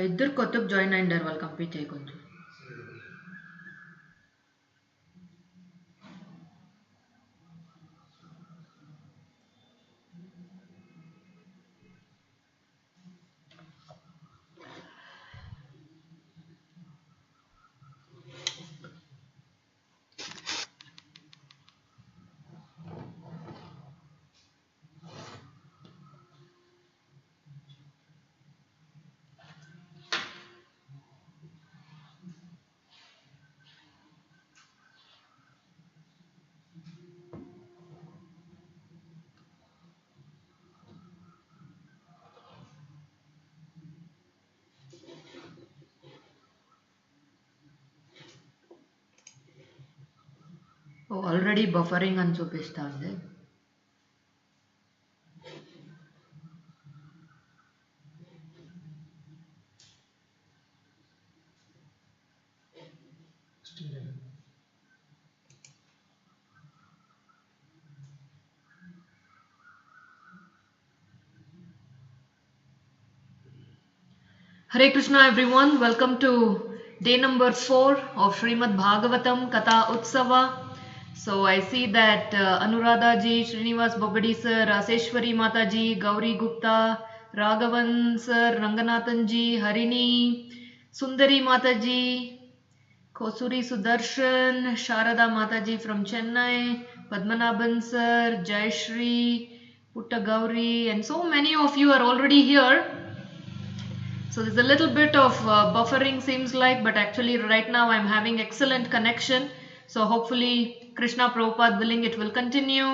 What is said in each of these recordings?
ఇద్దరు కొత్తగా జాయిన్ అయ్యారు, వాళ్ళు కంప్లీట్ చేయకొచ్చు. ఆల్రెడీ బఫరింగ్ అని చూపిస్తుంది. Hare Krishna everyone, welcome to day number 4 of Srimad Bhagavatam Katha Utsava. So I see that Anuradha ji, Srinivas Bobadi sir, Raseshwari Mata ji, Gauri Gupta, Raghavan sir, Ranganathan ji, Harini, Sundari Mata ji, Kosuri Sudarshan, Sharada Mata ji from Chennai, Padmanabhan sir, Jayashri, Putta Gauri, and so many of you are already here. So there's a little bit of buffering seems like, but actually right now I'm having excellent connection. So hopefully Krishna Prabhupada willing it will continue.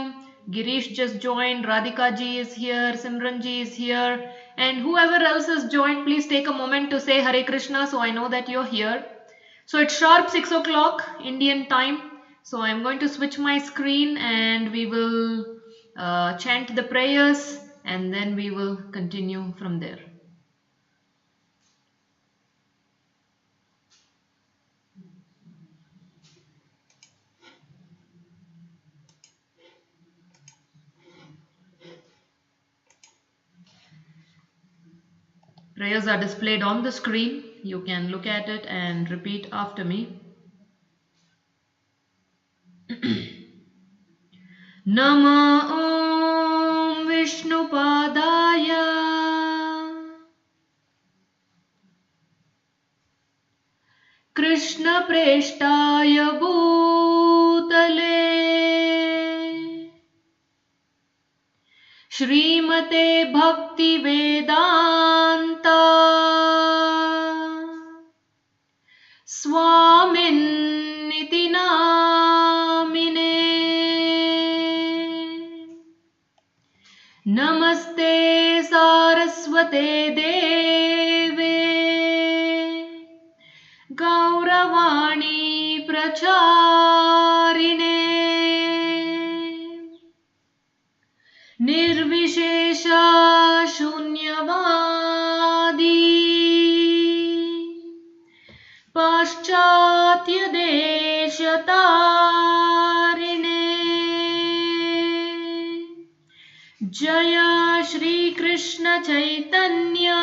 Girish just joined, Radhika ji is here, Simran ji is here, and whoever else has joined, please take a moment to say Hare Krishna so I know that you're here. So it's sharp 6 o'clock Indian time. So I'm going to switch my screen and we will chant the prayers and then we will continue from there. Prayers are displayed on the screen. You can look at it and repeat after me. Nama Om Vishnupadaya Krishna Preshtaya Bhutale Shrimate Bhakti Vedanta Swaminiti Namine Namaste Saraswate Deve Gauravani Pracharine Nirvishesha Shunyavadi Paschatya Deshatarine Jaya Shri Krishna Chaitanya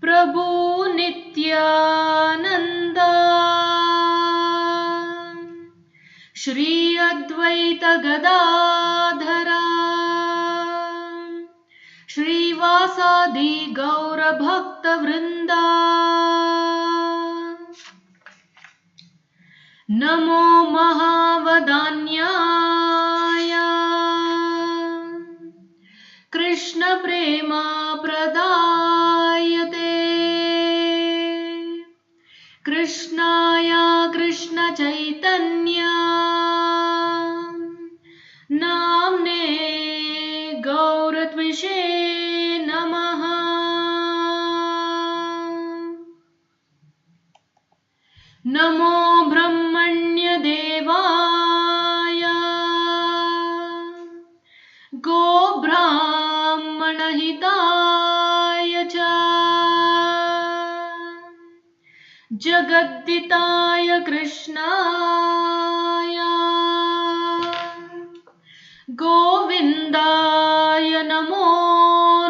Prabhu Nityananda Shri Advaita Gadadhara Shri Vasadi Gaura Bhakta Vrinda Namo Mahavadanyaya Krishna Prema Pradayate Krishnaya Krishna Chaitanya Namne Gauratvishe Namaha Namo Brahmanya Devaya Go Brahmana Hitaya Cha Jagadditaya Krishnaya Govindaya Namo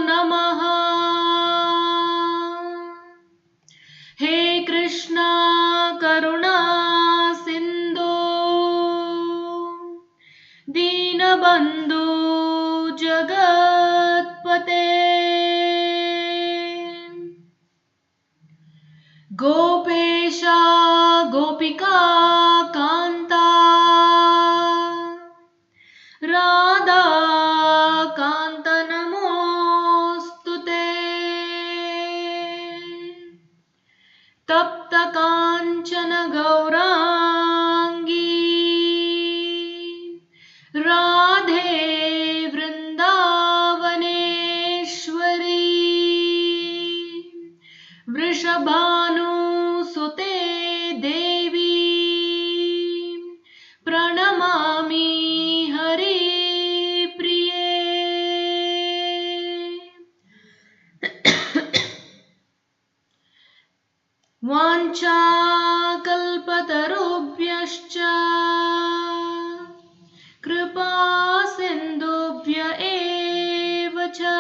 Namaha Gopesha Gopika Kanta Radha Kanta Namostute Tapta Kanchana Gaurangi Radhe Vrindavaneshwari Vrishabhanu Sute Devi Pranamami Hari Priye Vancha Kalpatarubhyascha Kripa Sindhubhya eva cha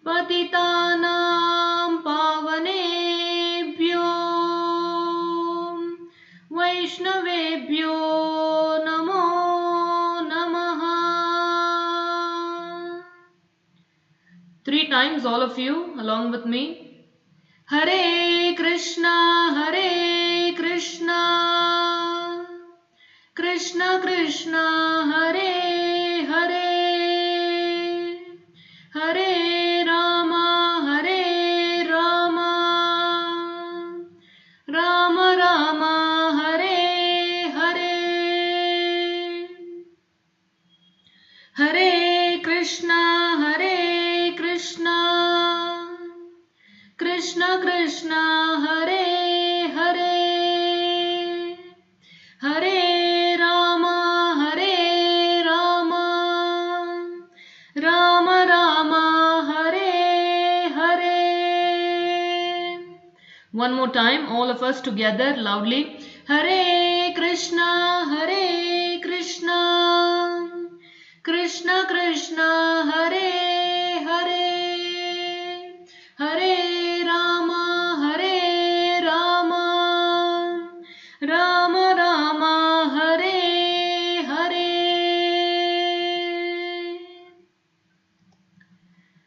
Patitanam Pavanebhyo Vaishnavebhyo Namo Namaha. 3 times, all of you along with me. Hare Krishna, Krishna Krishna, Hare Hare, Hare Rama, Rama Rama, Hare Hare. Hare Krishna, Krishna Krishna, Hare Hare, Hare Rama, Rama Rama, Hare Hare. One more time, all of us together loudly. Hare Krishna, Krishna Krishna, Hare Hare, Hare Rama, Rama Rama, Hare Hare.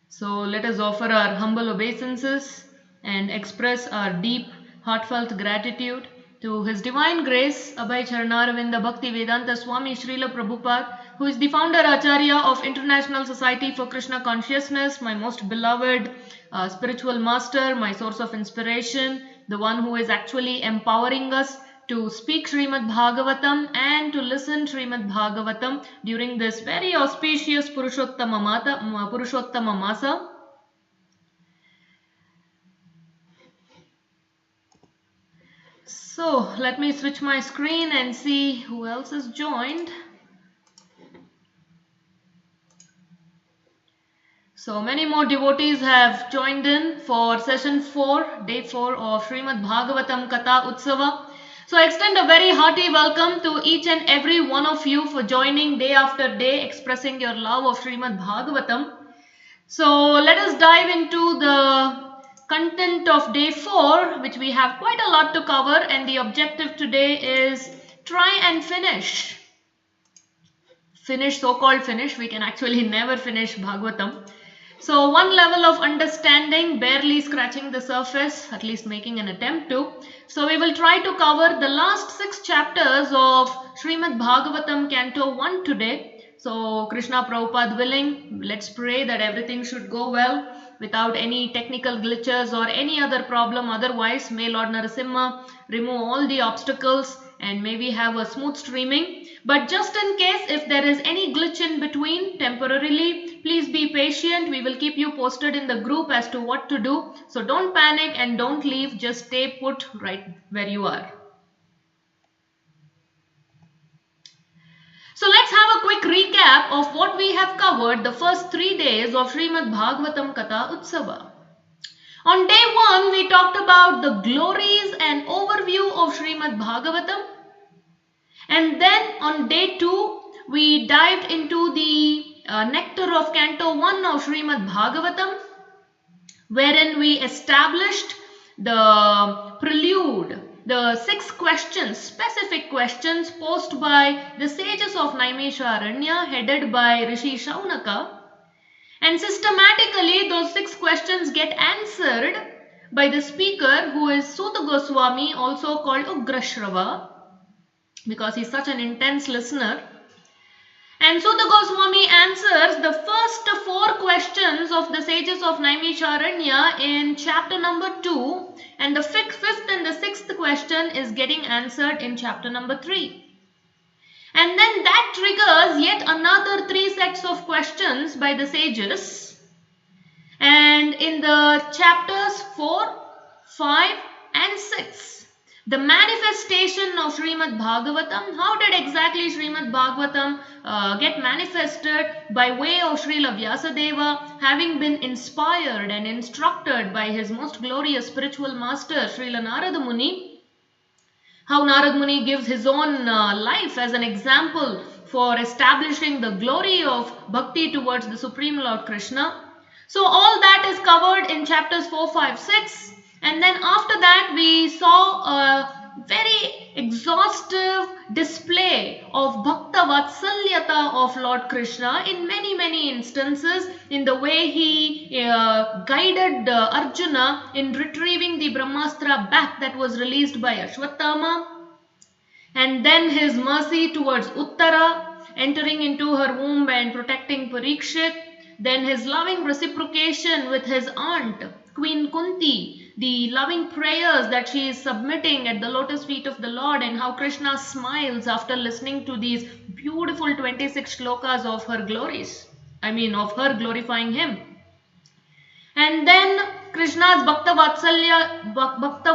So let us offer our humble obeisances and express our deep, heartfelt gratitude to His Divine Grace, Abhay Charanaravindha Bhakti Vedanta Swami Srila Prabhupada, who is the founder Acharya of International Society for Krishna Consciousness, my most beloved spiritual master, my source of inspiration, the one who is actually empowering us to speak Srimad Bhagavatam and to listen Srimad Bhagavatam during this very auspicious Purushottama Masa. So let me switch my screen and see who else has joined. So many more devotees have joined in for session 4, day 4 of Srimad Bhagavatam Katha Utsava. So I extend a very hearty welcome to each and every one of you for joining day after day, expressing your love of Srimad Bhagavatam. So let us dive into the content of day 4, which we have quite a lot to cover, and the objective today is try and finish, so-called finish. We can actually never finish Bhagavatam. So one level of understanding, barely scratching the surface, at least making an attempt to. So we will try to cover the last 6 chapters of Srimad Bhagavatam Canto 1 today. So Krishna Prabhupada willing, let's pray that everything should go well without any technical glitches or any other problem. Otherwise, may Lord Narasimha remove all the obstacles and may we have a smooth streaming. But just in case if there is any glitch in between temporarily, please be patient. We will keep you posted in the group as to what to do. So don't panic and don't leave. Just stay put right where you are. So let's have a quick recap of what we have covered the first 3 days of Srimad Bhagavatam Katha Utsava. On day 1, we talked about the glories and overview of Srimad Bhagavatam. And then on day 2, we dived into the nectar of Canto 1 of Srimad Bhagavatam, wherein we established the prelude, the 6 questions, specific questions posed by the sages of Naimesharanya, headed by Rishi Shaunaka. And systematically, those 6 questions get answered by the speaker, who is Suta Goswami, also called Ugrashrava, because he's such an intense listener. And Suta Goswami answers the first 4 questions of the sages of Naimisharanya in chapter number 2, and the 5th and the 6th question is getting answered in chapter number 3. And then that triggers yet another 3 sets of questions by the sages. And in the chapters 4, 5 and 6, the manifestation of Srimad Bhagavatam, how did exactly Srimad Bhagavatam get manifested by way of Srila Vyasadeva, having been inspired and instructed by his most glorious spiritual master Srila Narada Muni. How Narad Muni gives his own life as an example for establishing the glory of bhakti towards the Supreme Lord Krishna. So all that is covered in chapters 4, 5, 6. And then after that we saw a very exhaustive display of Bhakta Vatsalyata of Lord Krishna in many instances, in the way he guided Arjuna in retrieving the Brahmastra back that was released by Ashwatthama, and then his mercy towards Uttara, entering into her womb and protecting Parikshit, then his loving reciprocation with his aunt, Queen Kunti, the loving prayers that she is submitting at the lotus feet of the Lord, and how Krishna smiles after listening to these beautiful 26 shlokas of her glories. Of her glorifying him. And then Krishna's Bhakta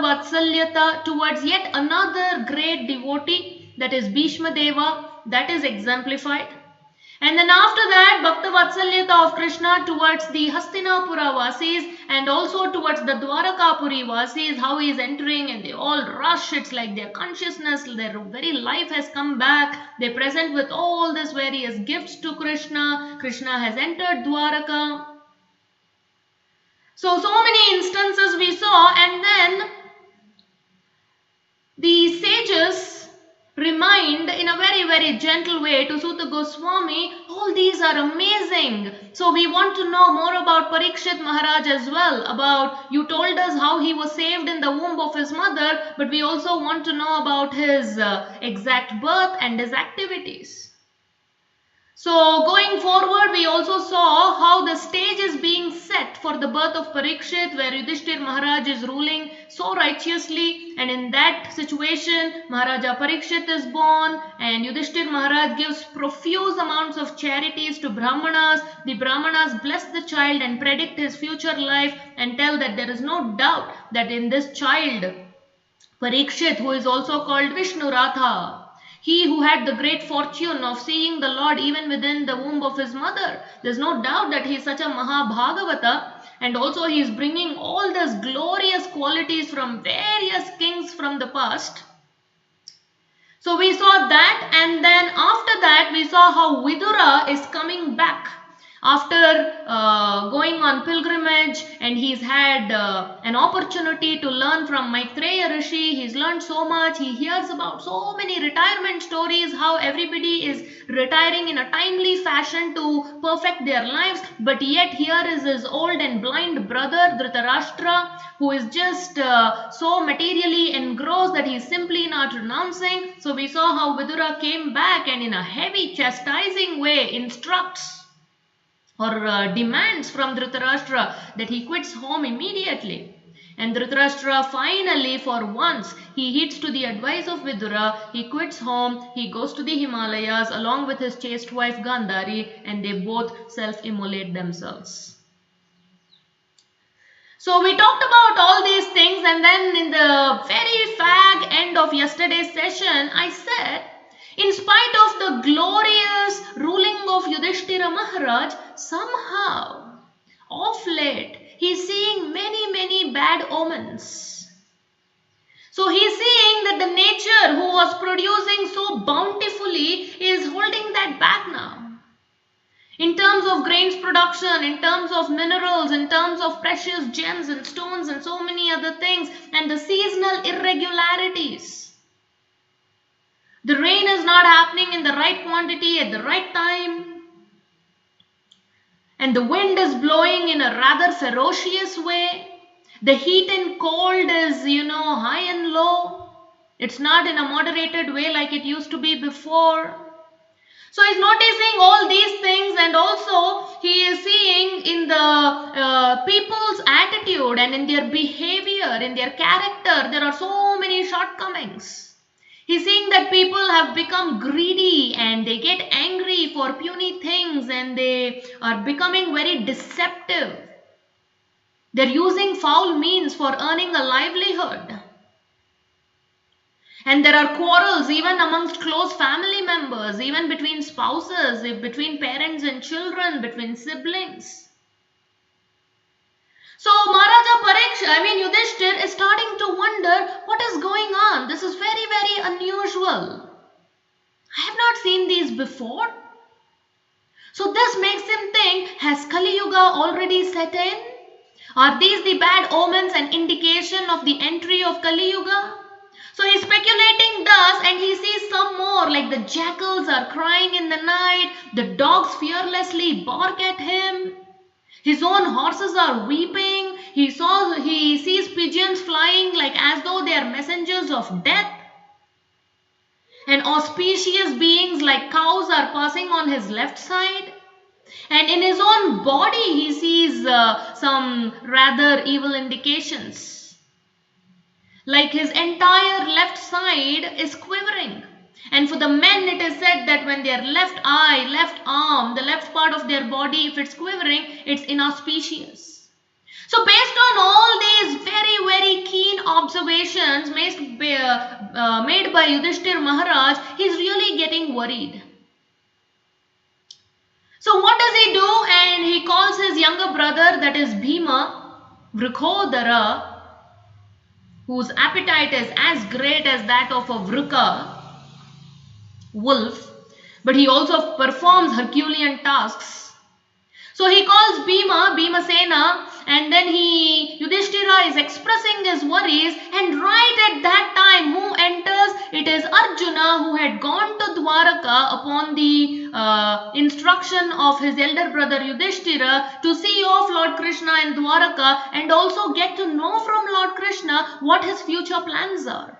Vatsalyata towards yet another great devotee, that is Bhishma Deva, that is exemplified. And then after that, Bhakta Vatsalyata of Krishna towards the Hastinapura Vasis and also towards the Dwarakapuri Vasis, how he is entering and they all rush. It's like their consciousness, their very life has come back. They present with all these various gifts to Krishna. Krishna has entered Dwaraka. So many instances we saw, and then the sages remind in a very gentle way to Suta Goswami, all these are amazing. So we want to know more about Parikshit Maharaj as well, about, you told us how he was saved in the womb of his mother, but we also want to know about his exact birth and his activities. So going forward, we also saw how the stage is being set for the birth of Parikshit, where Yudhishthir Maharaj is ruling so righteously, and in that situation Maharaja Parikshit is born, and Yudhishthir Maharaj gives profuse amounts of charities to Brahmanas. The Brahmanas bless the child and predict his future life and tell that there is no doubt that in this child Parikshit, who is also called Vishnuratha, he who had the great fortune of seeing the Lord even within the womb of his mother, there's no doubt that he is such a Mahabhagavata, and also he is bringing all these glorious qualities from various kings from the past. So we saw that, and then after that we saw how Vidura is coming back after going on pilgrimage, and he's had an opportunity to learn from Maitreya Rishi. He's learned so much. He hears about so many retirement stories, how everybody is retiring in a timely fashion to perfect their lives, but yet here is his old and blind brother Dhritarashtra, who is just so materially engrossed that he's simply not renouncing. So we saw how Vidura came back and in a heavy chastising way instructs or demands from Dhritarashtra that he quits home immediately. And Dhritarashtra finally, for once, he heeds to the advice of Vidura. He quits home, he goes to the Himalayas along with his chaste wife Gandhari, and they both self-immolate themselves. So we talked about all these things, and then in the very fag end of yesterday's session, I said, in spite of the glorious ruling of Yudhishthira Maharaj, somehow, of late, he is seeing many bad omens. So he is seeing that the nature who was producing so bountifully is holding that back now. In terms of grains production, in terms of minerals, in terms of precious gems and stones and so many other things, and the seasonal irregularities. The rain is not happening in the right quantity at the right time, and the wind is blowing in a rather ferocious way, The heat and cold is, high and low. It's not in a moderated way like it used to be before. So he's noticing all these things, and also he is seeing in the people's attitude and in their behavior, in their character, there are so many shortcomings. He's seeing that people have become greedy and they get angry for puny things and they are becoming very deceptive. They're using foul means for earning a livelihood. And there are quarrels even amongst close family members, even between spouses, between parents and children, between siblings. So Yudhishthir is starting to wonder what is going on. This is very, very unusual. I have not seen these before. So this makes him think, has Kali Yuga already set in? Are these the bad omens and indication of the entry of Kali Yuga? So he's speculating thus, and he sees some more, like the jackals are crying in the night, the dogs fearlessly bark at him, his own horses are weeping, he sees pigeons flying like as though they are messengers of death, and auspicious beings like cows are passing on his left side. And in his own body he sees some rather evil indications. Like his entire left side is quivering. And for the men it is said that when their left eye, left arm, the left part of their body, if it's quivering, it's inauspicious. So based on all these very, very keen observations made by Yudhishthir Maharaj, he's really getting worried. So what does he do? And he calls his younger brother, that is Bhima, Vrikhodara, whose appetite is as great as that of a Vrika, wolf, but he also performs Herculean tasks. So he calls Bhimasena, and then Yudhishthira is expressing his worries, and right at that time, who enters? It is Arjuna, who had gone to Dwaraka upon the instruction of his elder brother Yudhishthira to see off Lord Krishna in Dwaraka and also get to know from Lord Krishna what his future plans are.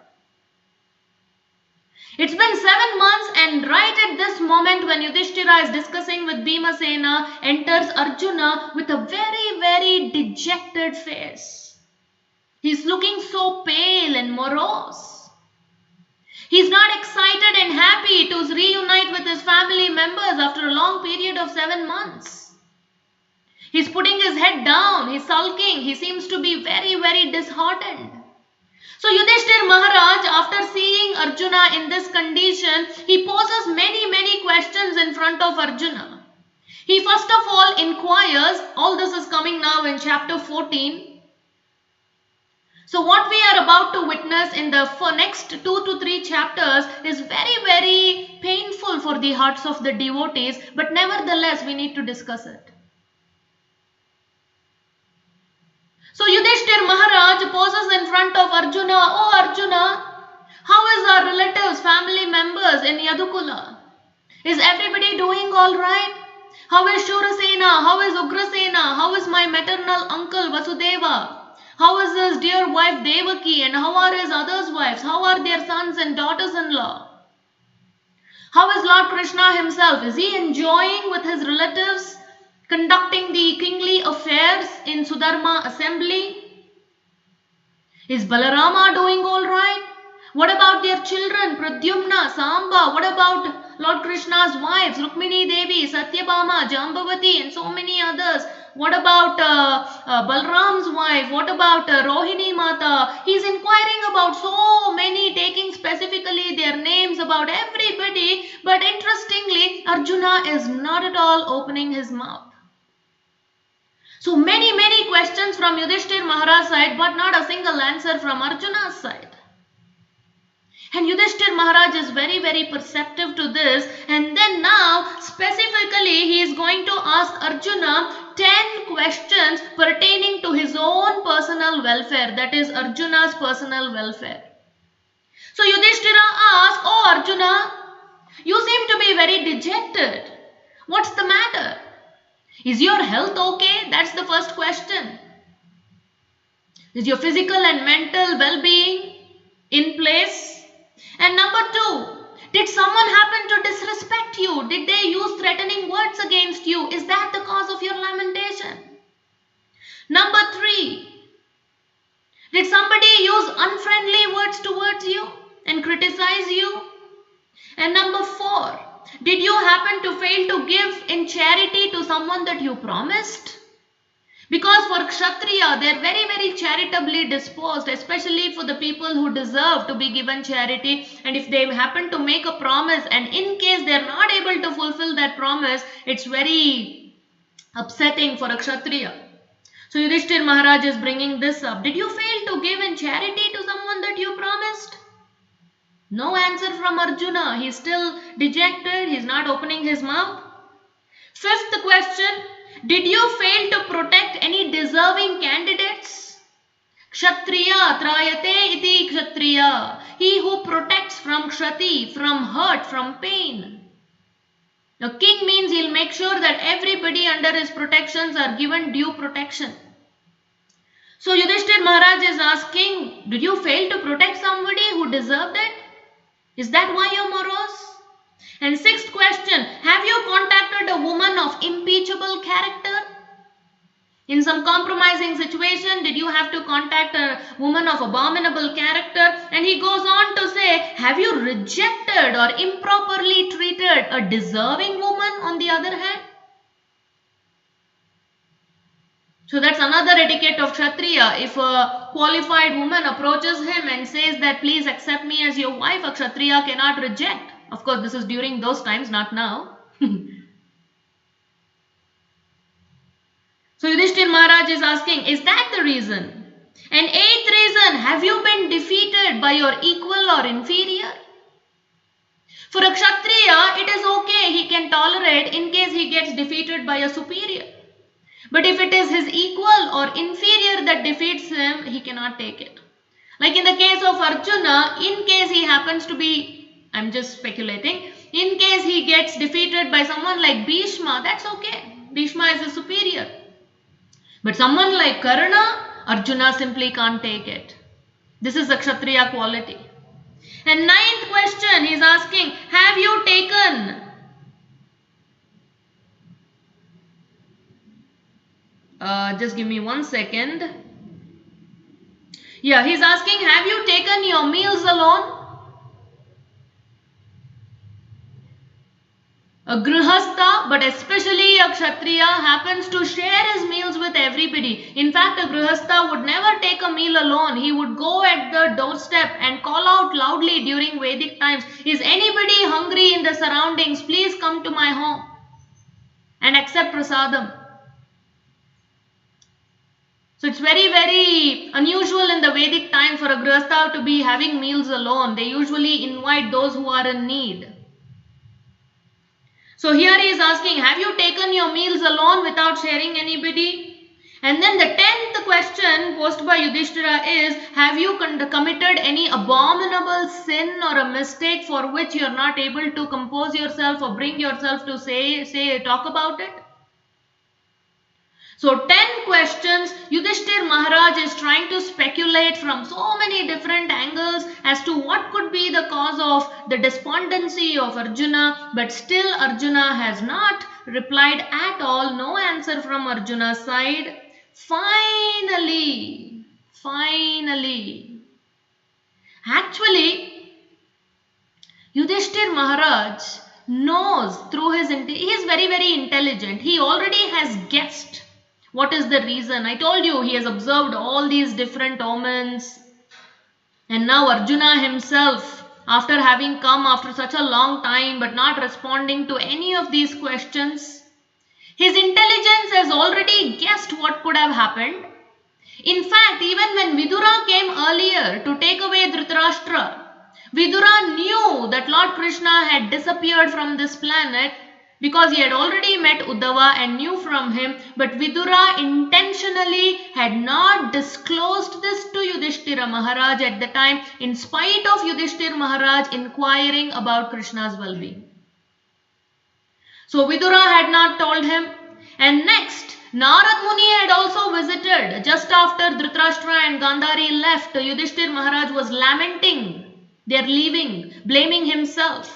It's been 7 months, and right at this moment when Yudhishthira is discussing with Bhimasena, enters Arjuna with a very, very dejected face. He's looking so pale and morose. He's not excited and happy to reunite with his family members after a long period of 7 months. He's putting his head down, he's sulking, he seems to be very, very disheartened. So Yudhishthir Maharaj, after seeing Arjuna in this condition, he poses many, many questions in front of Arjuna. He first of all inquires, all this is coming now in chapter 14. So what we are about to witness in the next 2 to 3 chapters is very, very painful for the hearts of the devotees, but nevertheless we need to discuss it. So Yudhishthir Maharaj poses in front of Arjuna, "Oh Arjuna, how is our relatives, family members in Yadukula? Is everybody doing all right? How is Shurasena? How is Ugrasena? How is my maternal uncle Vasudeva? How is his dear wife Devaki, and how are his others' wives? How are their sons and daughters-in-law? How is Lord Krishna himself? Is he enjoying with his relatives, conducting the kingly affairs in Sudharma assembly? Is Balarama doing all right? What about their children, Pradyumna, Samba? What about Lord Krishna's wives, Rukmini Devi, Satyabhama, Jambavati, and so many others? What about Balram's wife? What about Rohini Mata? He's inquiring about so many, taking specifically their names about everybody. But interestingly, Arjuna is not at all opening his mouth. So many, many questions from Yudhishthir Maharaj's side, but not a single answer from Arjuna's side. And Yudhishthir Maharaj is very, very perceptive to this. And then now, specifically, he is going to ask Arjuna 10 questions pertaining to his own personal welfare. That is Arjuna's personal welfare. So Yudhishthira asks, "Oh Arjuna, you seem to be very dejected. What's the matter? Is your health okay?" That's the first question. Is your physical and mental well-being in place? And number 2, did someone happen to disrespect you? Did they use threatening words against you? Is that the cause of your lamentation? Number 3, did somebody use unfriendly words towards you and criticize you? And number 4, did you happen to fail to give in charity to someone that you promised? Because for Kshatriya, they are very, very charitably disposed, especially for the people who deserve to be given charity. And if they happen to make a promise and in case they are not able to fulfill that promise, it's very upsetting for a Kshatriya. So Yudhishthir Maharaj is bringing this up. Did you fail to give in charity to someone that you promised? No answer from Arjuna. He's still dejected. He's not opening his mouth. 5th question. Did you fail to protect any deserving candidates? Kshatriya trayate iti kshatriya. He who protects from kshati, from hurt, from pain. A king means he'll make sure that everybody under his protections are given due protection. So Yudhishthir Maharaj is asking, did you fail to protect somebody who deserved it? Is that why you're morose? And 6th question, have you contacted a woman of impeachable character? In some compromising situation, did you have to contact a woman of abominable character? And he goes on to say, have you rejected or improperly treated a deserving woman on the other hand? So that's another etiquette of Kshatriya. If a qualified woman approaches him and says that please accept me as your wife, a Kshatriya cannot reject. Of course, this is during those times, not now. So Yudhishthir Maharaj is asking, is that the reason? And 8th reason, have you been defeated by your equal or inferior? For a Kshatriya, it is okay, he can tolerate in case he gets defeated by a superior. But if it is his equal or inferior that defeats him, he cannot take it. Like in the case of Arjuna, in case he happens to be, I'm just speculating, in case he gets defeated by someone like Bhishma, that's okay. Bhishma is a superior. But someone like Karna, Arjuna simply can't take it. This is the Kshatriya quality. And 9th question, he's asking, have you taken just give me 1 second. Yeah, he's asking, have you taken your meals alone? A grihastha, but especially a kshatriya, happens to share his meals with everybody. In fact, a grihastha would never take a meal alone. He would go at the doorstep and call out loudly during Vedic times, is anybody hungry in the surroundings? Please come to my home and accept prasadam. So it's very, very unusual in the Vedic time for a grihastha to be having meals alone. They usually invite those who are in need. So here he is asking, have you taken your meals alone without sharing anybody? And then the 10th question posed by Yudhishthira is, have you committed any abominable sin or a mistake for which you are not able to compose yourself or bring yourself to talk about it? So 10 questions, Yudhishthir Maharaj is trying to speculate from so many different angles as to what could be the cause of the despondency of Arjuna, but still Arjuna has not replied at all, no answer from Arjuna's side. Finally, actually, Yudhishthir Maharaj knows through his, he is very, very intelligent. He already has guessed what is the reason. I told you he has observed all these different omens. And now Arjuna himself, after having come after such a long time but not responding to any of these questions, his intelligence has already guessed what could have happened. In fact, even when Vidura came earlier to take away Dhritarashtra, Vidura knew that Lord Krishna had disappeared from this planet because he had already met Uddhava and knew from him, but Vidura intentionally had not disclosed this to Yudhishthira Maharaj at the time, in spite of Yudhishthira Maharaj inquiring about Krishna's well-being. So Vidura had not told him, And next, Narad Muni had also visited. Just after Dhritarashtra and Gandhari left, Yudhishthir Maharaj was lamenting their leaving, blaming himself.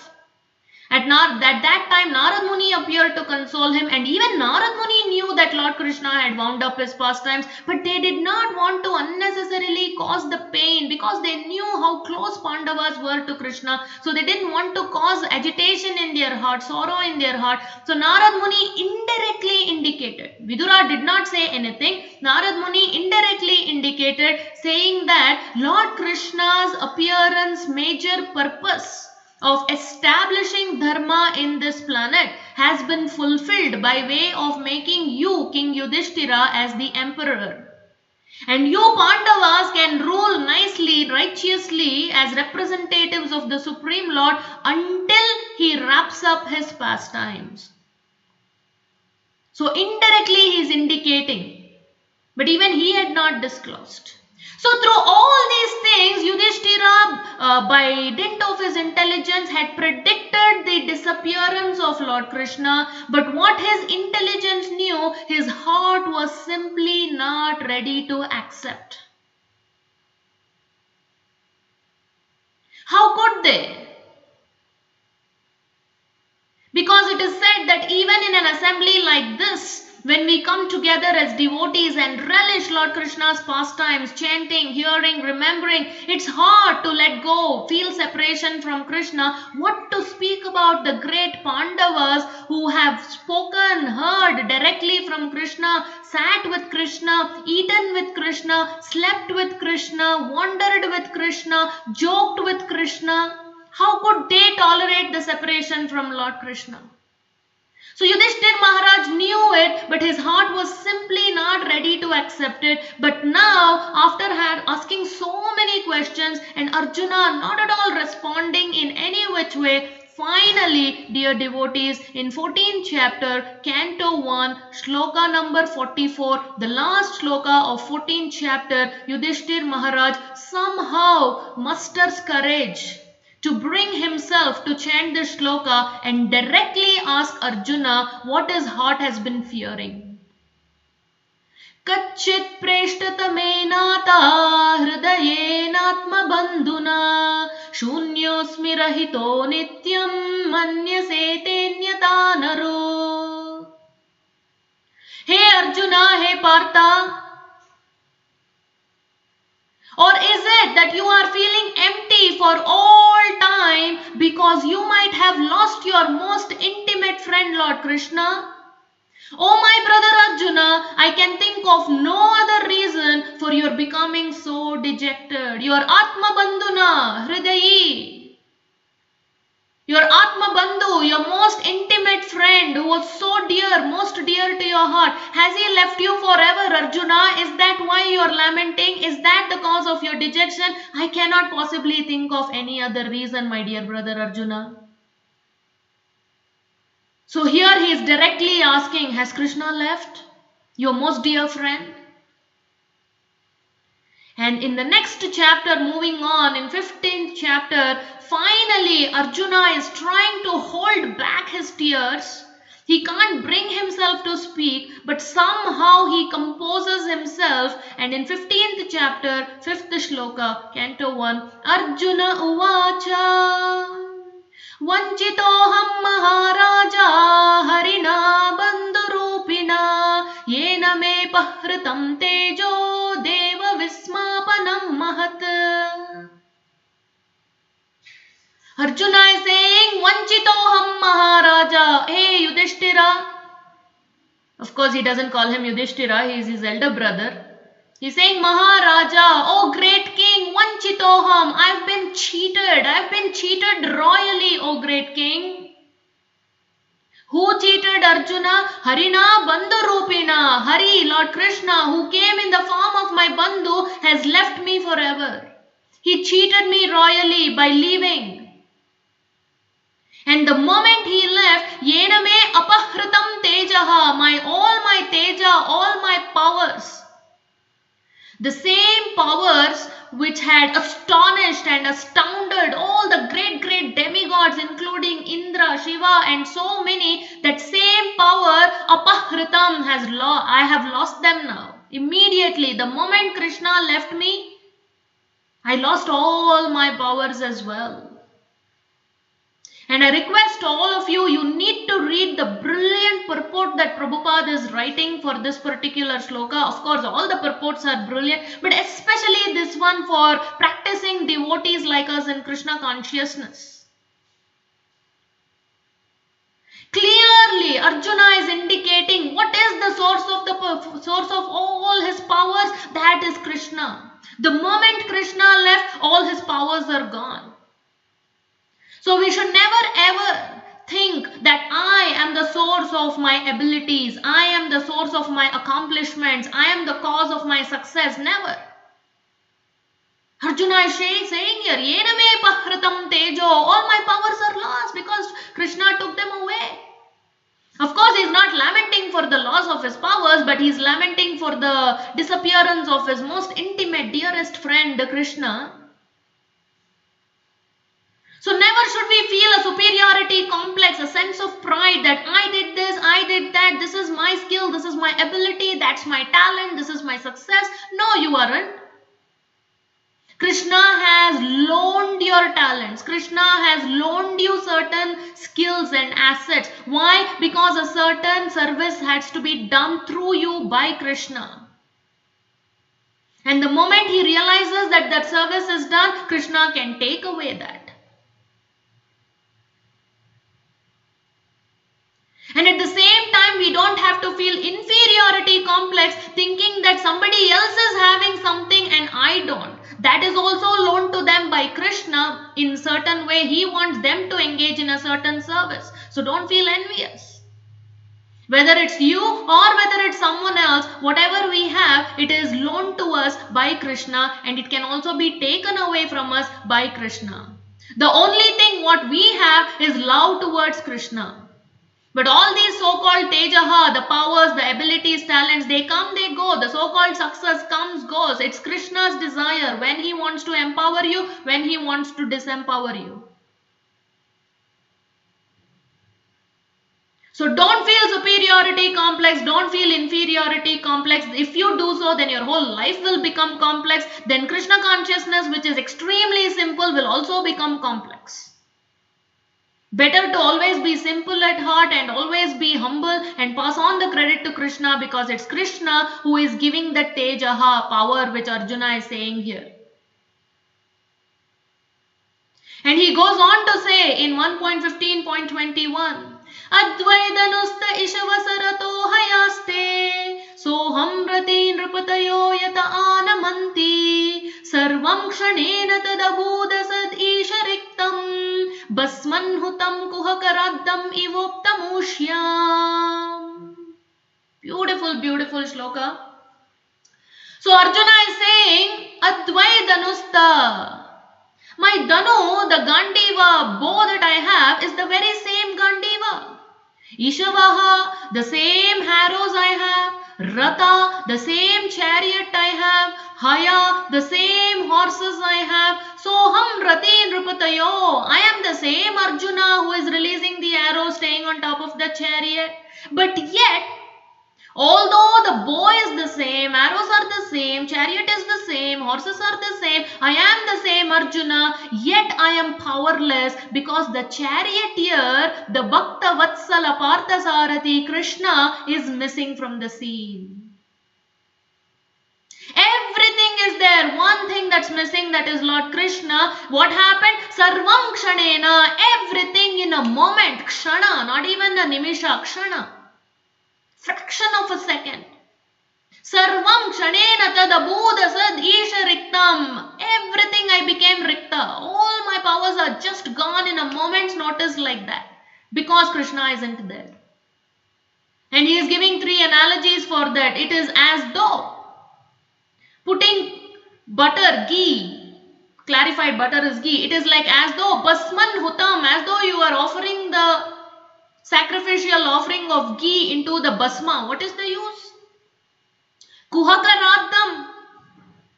At that time, Narad Muni appeared to console him, and even Narad Muni knew that Lord Krishna had wound up his pastimes, but they did not want to unnecessarily cause the pain because they knew how close Pandavas were to Krishna. So they didn't want to cause agitation in their heart, sorrow in their heart. So Narad Muni indirectly indicated, Vidura did not say anything, Narad Muni indirectly indicated, saying that Lord Krishna's appearance, major purpose of establishing dharma in this planet has been fulfilled by way of making you, King Yudhishthira, as the emperor. And you Pandavas can rule nicely, righteously as representatives of the Supreme Lord until he wraps up his pastimes. So indirectly he is indicating, but even he had not disclosed. So through all these things, Yudhishthira, by dint of his intelligence, had predicted the disappearance of Lord Krishna. But what his intelligence knew, his heart was simply not ready to accept. How could they? Because it is said that even in an assembly like this, when we come together as devotees and relish Lord Krishna's pastimes, chanting, hearing, remembering, it's hard to let go, feel separation from Krishna. What to speak about the great Pandavas who have spoken, heard directly from Krishna, sat with Krishna, eaten with Krishna, slept with Krishna, wandered with Krishna, joked with Krishna. How could they tolerate the separation from Lord Krishna? So Yudhishthir Maharaj knew it, but his heart was simply not ready to accept it. But now, after asking so many questions and Arjuna not at all responding in any which way, finally, dear devotees, in 14th chapter, Canto 1, Shloka number 44, the last Shloka of 14th chapter, Yudhishthir Maharaj somehow musters courage to bring himself to chant this shloka and directly ask Arjuna what his heart has been fearing. Kachit preshtatamenata hridayenatma bandhuna shunyosmi rahito nityam manyase tenyata naro. Hey Arjuna, hey Partha, or is it that you are feeling empty for all time because you might have lost your most intimate friend Lord Krishna? Oh my brother Arjuna, I can think of no other reason for your becoming so dejected. Your Atma Bandhuna, Hridayi, your Atma Bandhu, your most intimate friend who was so dear, most dear to your heart, has he left you forever, Arjuna? Is that why you are lamenting? Is that the cause of your dejection? I cannot possibly think of any other reason, my dear brother Arjuna. So here he is directly asking, has Krishna left? Your most dear friend? And in the next chapter, moving on, in 15th chapter, finally Arjuna is trying to hold back his tears. He can't bring himself to speak, but somehow he composes himself. And in 15th chapter, 5th shloka, Canto 1, Arjuna uvacha Vanchitoham Maharaja Harina Bandhurupina Yena me pahritam tejo Deva Vismapanam Mahat. Arjuna is saying, Vanchitoham Maharaja. Hey Yudhishthira. Of course, he doesn't call him Yudhishthira, he is his elder brother. He's saying, Maharaja, oh great king, Vanchitoham, I've been cheated royally, oh great king. Who cheated Arjuna? Harina Bandhurupina. Hari, Lord Krishna, who came in the form of my Bandhu, has left me forever. He cheated me royally by leaving. And the moment he left, Yena me apahritam tejaha, all my teja, all my powers. The same powers which had astonished and astounded all the great demigods, including Indra, Shiva, and so many, that same power, apahritam, I have lost them now. Immediately, the moment Krishna left me, I lost all my powers as well. And I request all of you, you need to read the brilliant purport that Prabhupada is writing for this particular sloka. Of course, all the purports are brilliant, but especially this one for practicing devotees like us in Krishna consciousness. Clearly, Arjuna is indicating what is the source of all his powers. That is Krishna. The moment Krishna left, all his powers are gone. So we should never ever think that I am the source of my abilities, I am the source of my accomplishments, I am the cause of my success. Never. Arjuna is saying here, Yename pahratam tejo, all my powers are lost because Krishna took them away. Of course, he is not lamenting for the loss of his powers, but he is lamenting for the disappearance of his most intimate, dearest friend, Krishna. So never should we feel a superiority complex, a sense of pride that I did this, I did that, this is my skill, this is my ability, that's my talent, this is my success. No, you aren't. Krishna has loaned your talents. Krishna has loaned you certain skills and assets. Why? Because a certain service has to be done through you by Krishna. And the moment he realizes that that service is done, Krishna can take away that. And at the same time, we don't have to feel inferiority complex thinking that somebody else is having something and I don't. That is also loaned to them by Krishna in certain way. He wants them to engage in a certain service. So don't feel envious. Whether it's you or whether it's someone else, whatever we have, it is loaned to us by Krishna and it can also be taken away from us by Krishna. The only thing what we have is love towards Krishna. But all these so-called tejaha, the powers, the abilities, talents, they come, they go. The so-called success comes, goes. It's Krishna's desire when he wants to empower you, when he wants to disempower you. So don't feel superiority complex, don't feel inferiority complex. If you do so, then your whole life will become complex. Then Krishna consciousness, which is extremely simple, will also become complex. Better to always be simple at heart and always be humble and pass on the credit to Krishna because it's Krishna who is giving the tejaha power which Arjuna is saying here. And he goes on to say in 1.15.21, Advaidanusta ishvasarato hayaste soham rati nrupatayo yata anamanti sarvam kshanena tadabudasad ishariktam basman hutam kuhakaraddam ivoptamushyam. Beautiful, beautiful shloka. So Arjuna is saying, Advaidanusta. My Danu, the Gandiva bow that I have is the very same Gandiva. Ishavaha, the same arrows I have. Rata, the same chariot I have. Haya, the same horses I have. Soham Rati Nrupatayo. I am the same Arjuna who is releasing the arrow, staying on top of the chariot. But yet, although the bow is the same, arrows are the same, chariot is the same, horses are the same, I am the same Arjuna, yet I am powerless because the charioteer, the Bhakta Vatsala Parthasarathi Krishna is missing from the scene. Everything is there. One thing that's missing, that is Lord Krishna. What happened? Sarvam Kshanena. Everything in a moment. Kshana, not even a nimisha. Kshana. Fraction of a second. Sarvam Kshanena tadabudasad isha riktam. Everything I became rikta. All my powers are just gone in a moment's notice like that. Because Krishna isn't there. And he is giving three analogies for that. It is as though putting butter, ghee, clarified butter is ghee. It is like as though basman hutam, as though you are offering the sacrificial offering of ghee into the basma. What is the use? Kuhakaradam,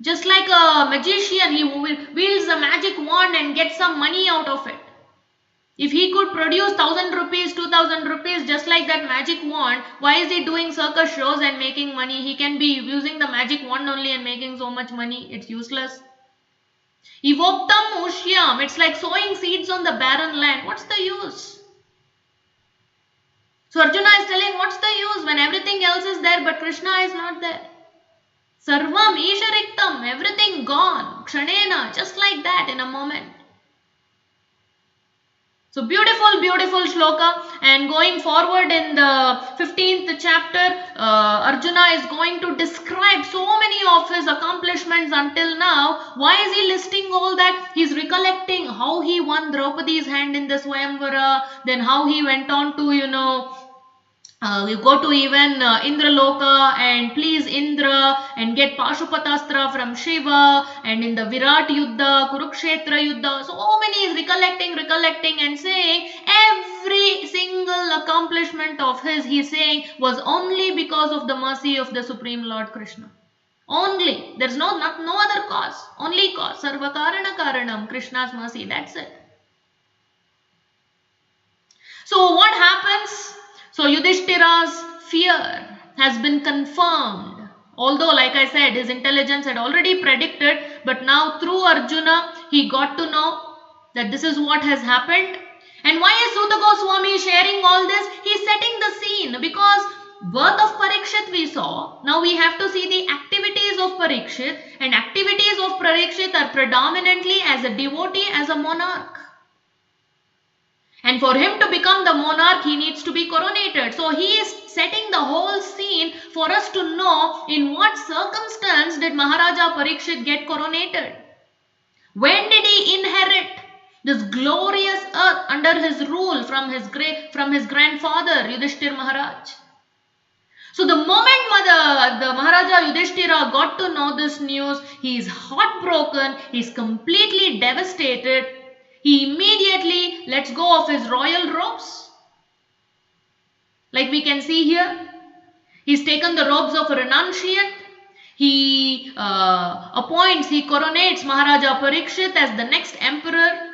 just like a magician. He wields a magic wand and gets some money out of it. If he could produce 1,000 rupees, 2,000 rupees just like that magic wand, why is he doing circus shows and making money? He can be using the magic wand only and making so much money. It's useless. Evoktam Ushyam. It's like sowing seeds on the barren land. What's the use? So Arjuna is telling, what's the use when everything else is there but Krishna is not there? Sarvam Ishariktam. Everything gone. Kshanena. Just like that in a moment. So beautiful, beautiful shloka. And going forward in the 15th chapter, Arjuna is going to describe so many of his accomplishments until now. Why is he listing all that? He's recollecting how he won Draupadi's hand in the Swayamvara, then how he went on to, we go to even Indraloka and please Indra and get Pashupatastra from Shiva, and in the Virat Yuddha, Kurukshetra Yuddha, so many is recollecting and saying every single accomplishment of his, he's saying, was only because of the mercy of the Supreme Lord Krishna. Only. There's no other cause. Only cause. Sarvakarana Karanam. Krishna's mercy. That's it. So what happens? So Yudhishthira's fear has been confirmed. Although, like I said, his intelligence had already predicted, but now through Arjuna, he got to know that this is what has happened. And why is Suta Goswami sharing all this? He's setting the scene because birth of Parikshit we saw. Now we have to see the activities of Parikshit, and activities of Parikshit are predominantly as a devotee, as a monarch. And for him to become the monarch, he needs to be coronated. So he is setting the whole scene for us to know in what circumstance did Maharaja Parikshit get coronated. When did he inherit this glorious earth under his rule from his grandfather Yudhishthir Maharaj? So the moment the Maharaja Yudhishthira got to know this news, he is heartbroken, he is completely devastated. He immediately lets go of his royal robes. Like we can see here, he's taken the robes of a renunciate. He coronates Maharaja Parikshit as the next emperor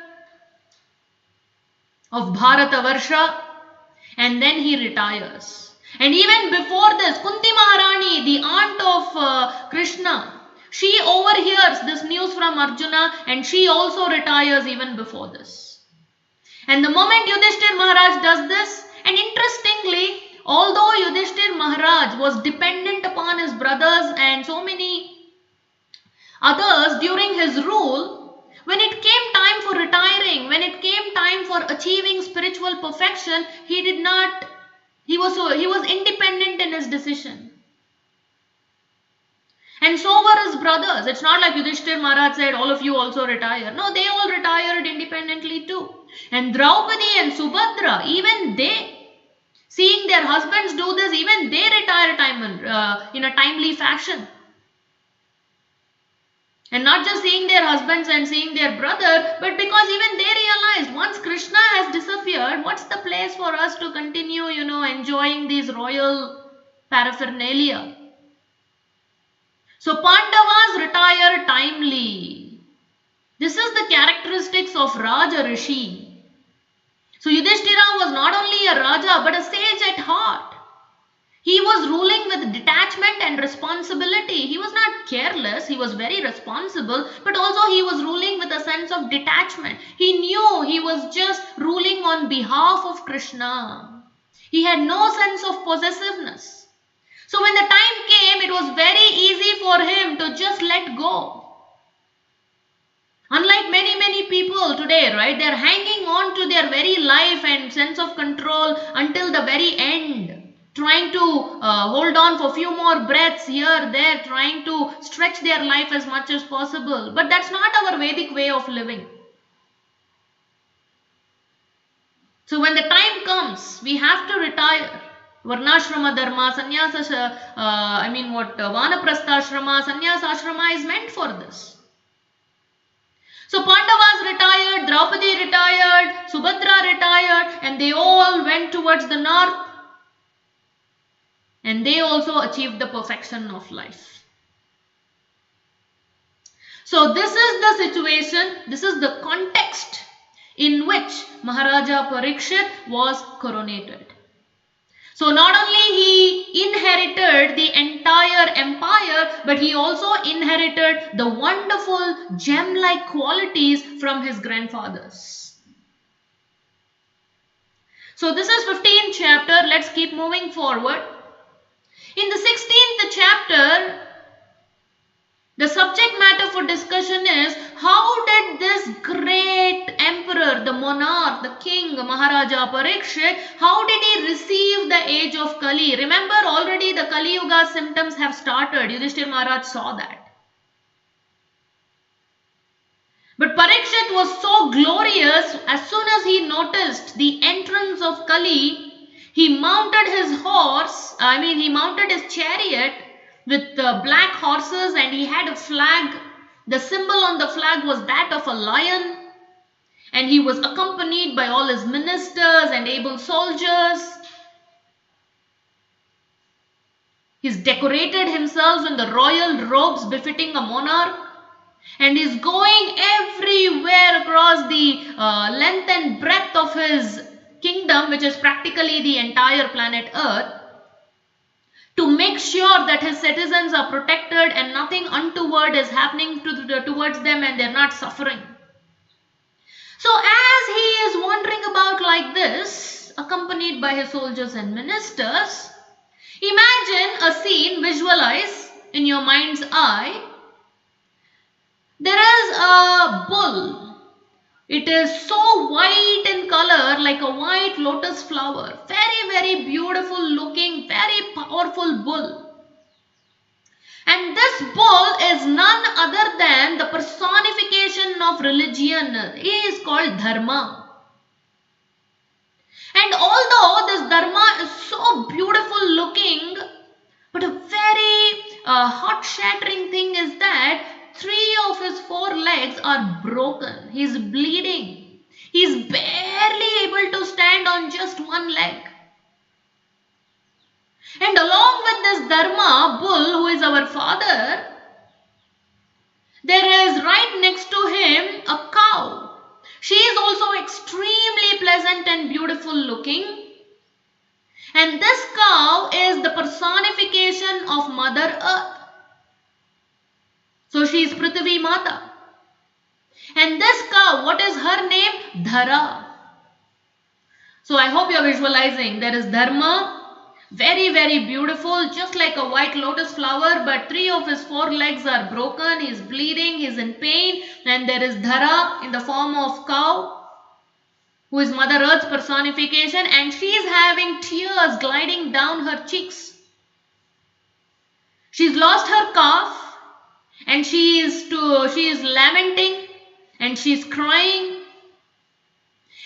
of Bharatavarsha, and then he retires. And even before this, Kunti Maharani, the aunt of Krishna, she overhears this news from Arjuna and she also retires even before this. And the moment Yudhishthir Maharaj does this, and interestingly, although Yudhishthir Maharaj was dependent upon his brothers and so many others during his rule, when it came time for retiring, when it came time for achieving spiritual perfection, he was independent in his decision. And so were his brothers. It's not like Yudhishthir Maharaj said, all of you also retire. No, they all retired independently too. And Draupadi and Subhadra, even they, seeing their husbands do this, even they retire in a timely fashion. And not just seeing their husbands and seeing their brother, but because even they realized once Krishna has disappeared, what's the place for us to continue, enjoying these royal paraphernalia? So Pandavas retire timely. This is the characteristics of Raja Rishi. So Yudhishthira was not only a Raja but a sage at heart. He was ruling with detachment and responsibility. He was not careless, he was very responsible, but also he was ruling with a sense of detachment. He knew he was just ruling on behalf of Krishna. He had no sense of possessiveness. So when the time came, it was very easy for him to just let go. Unlike many people today, right? They're hanging on to their very life and sense of control until the very end. Trying to hold on for a few more breaths here, there, trying to stretch their life as much as possible. But that's not our Vedic way of living. So when the time comes, we have to retire. Varnashrama dharma, vanaprastha-shrama, sannyasa-shrama is meant for this. So Pandavas retired, Draupadi retired, Subhadra retired, and they all went towards the north. And they also achieved the perfection of life. So this is the situation, this is the context in which Maharaja Parikshit was coronated. So not only he inherited the entire empire, but he also inherited the wonderful gem-like qualities from his grandfathers. So this is 15th chapter. Let's keep moving forward. In the 16th chapter, the subject matter for discussion is how did this great emperor, the monarch, the king, Maharaja Parikshit, how did he receive the age of Kali? Remember, already the Kali Yuga symptoms have started. Yudhishthir Maharaj saw that. But Parikshit was so glorious, as soon as he noticed the entrance of Kali, he mounted his he mounted his chariot with black horses, and he had a flag. The symbol on the flag was that of a lion, and he was accompanied by all his ministers and able soldiers. He's decorated himself in the royal robes befitting a monarch, and is going everywhere across the length and breadth of his kingdom, which is practically the entire planet Earth, to make sure that his citizens are protected and nothing untoward is happening towards them and they're not suffering. So as he is wandering about like this, accompanied by his soldiers and ministers, imagine a scene, visualize in your mind's eye. There is a bull. It is so white in color, like a white lotus flower. Very, very beautiful looking, very powerful bull. And this bull is none other than the personification of religion. He is called Dharma. And although this Dharma is so beautiful looking, but a very heart-shattering thing is that 3 of his 4 legs are broken. He is bleeding. He is barely able to stand on just 1 leg. And along with this Dharma bull, who is our father, there is right next to him a cow. She is also extremely pleasant and beautiful looking. And this cow is the personification of Mother Earth. So she is Prithvi Mata. And this cow, what is her name? Dhara. So I hope you are visualizing. There is Dharma, very, very beautiful, just like a white lotus flower, but 3 of his 4 legs are broken. He is bleeding, he is in pain. And there is Dhara in the form of cow, who is Mother Earth's personification, and she is having tears gliding down her cheeks. She's lost her calf, and she is lamenting, and she's crying.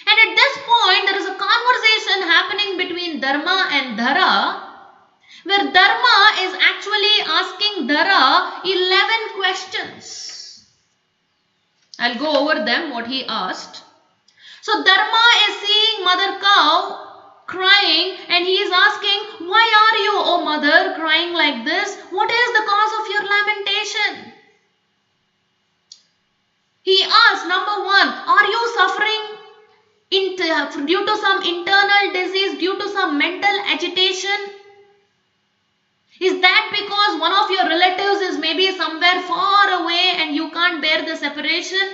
And at this point, there is a conversation happening between Dharma and Dhara, where Dharma is actually asking Dhara 11 questions. I'll go over them, what he asked. So Dharma is seeing Mother Cow crying, and he is asking, why are you, O mother, crying like this? What is the cause of your lamentation? He asked, number 1, are you suffering due to some internal disease, due to some mental agitation? Is that because one of your relatives is maybe somewhere far away and you can't bear the separation?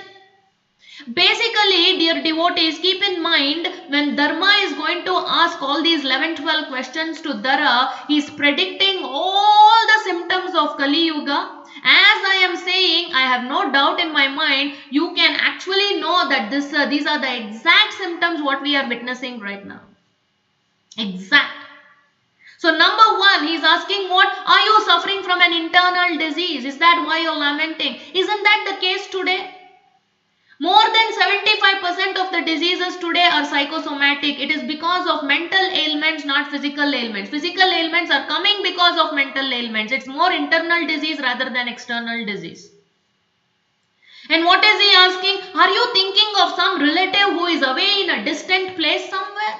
Basically, dear devotees, keep in mind, when Dharma is going to ask all these 11-12 questions to Dhara, he is predicting all the symptoms of Kali Yuga. As I am saying, I have no doubt in my mind, you can actually know that these are the exact symptoms what we are witnessing right now. Exact. So number 1, he is asking, what? Are you suffering from an internal disease? Is that why you are lamenting? Isn't that the case today? More than 75% of the diseases today are psychosomatic. It is because of mental ailments, not physical ailments. Physical ailments are coming because of mental ailments. It's more internal disease rather than external disease. And what is he asking? Are you thinking of some relative who is away in a distant place somewhere?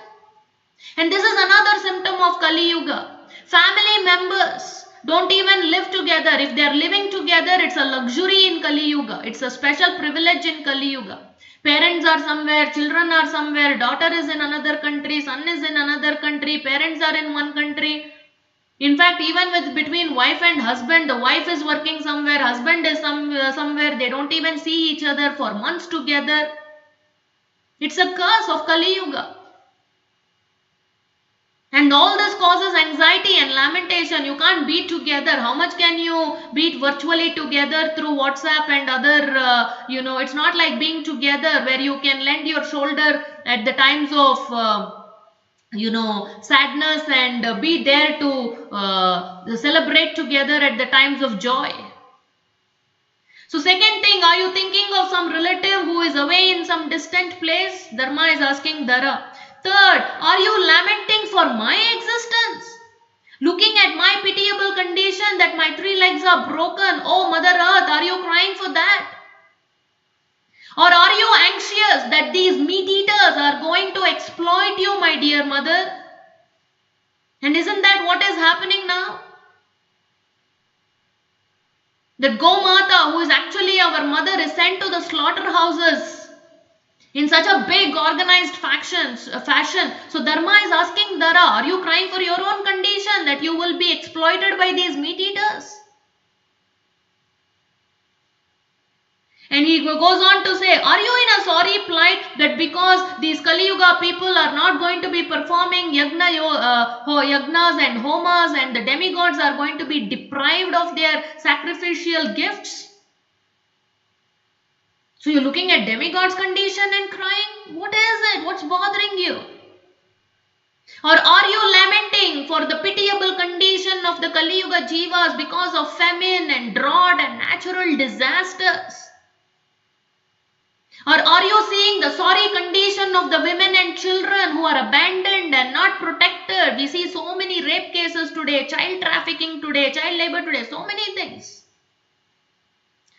And this is another symptom of Kali Yuga. Family members, don't even live together. If they are living together, it's a luxury in Kali Yuga. It's a special privilege in Kali Yuga. Parents are somewhere, children are somewhere, daughter is in another country, son is in another country, parents are in one country. In fact, even with between wife and husband, the wife is working somewhere, husband is somewhere, they don't even see each other for months together. It's a curse of Kali Yuga. And all this causes anxiety and lamentation. You can't be together. How much can you be virtually together through WhatsApp and other, it's not like being together where you can lend your shoulder at the times of, sadness and be there to celebrate together at the times of joy. So second thing, are you thinking of some relative who is away in some distant place? Dharma is asking Dara. Third, are you lamenting for my existence? Looking at my pitiable condition that my 3 legs are broken. Oh Mother Earth, are you crying for that? Or are you anxious that these meat eaters are going to exploit you, my dear mother? And isn't that what is happening now? That Gomata, who is actually our mother, is sent to the slaughterhouses in such a big organized fashion. So Dharma is asking Dara, are you crying for your own condition that you will be exploited by these meat eaters? And he goes on to say, are you in a sorry plight that because these Kali Yuga people are not going to be performing yagnas and homas and the demigods are going to be deprived of their sacrificial gifts? So you're looking at demigods' condition and crying? What is it? What's bothering you? Or are you lamenting for the pitiable condition of the Kali Yuga Jivas because of famine and drought and natural disasters? Or are you seeing the sorry condition of the women and children who are abandoned and not protected? We see so many rape cases today, child trafficking today, child labor today, so many things.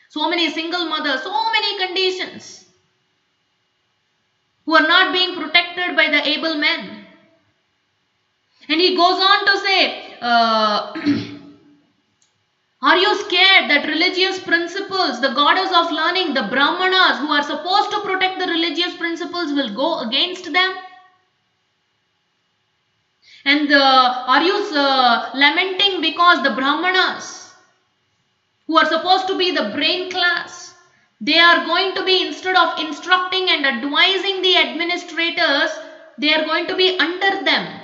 So many single mothers, so many conditions who are not being protected by the able men. And he goes on to say, are you scared that religious principles, the goddess of learning, the Brahmanas who are supposed to protect the religious principles will go against them? And are you lamenting because the Brahmanas who are supposed to be the brain class, they are going to be, instead of instructing and advising the administrators, they are going to be under them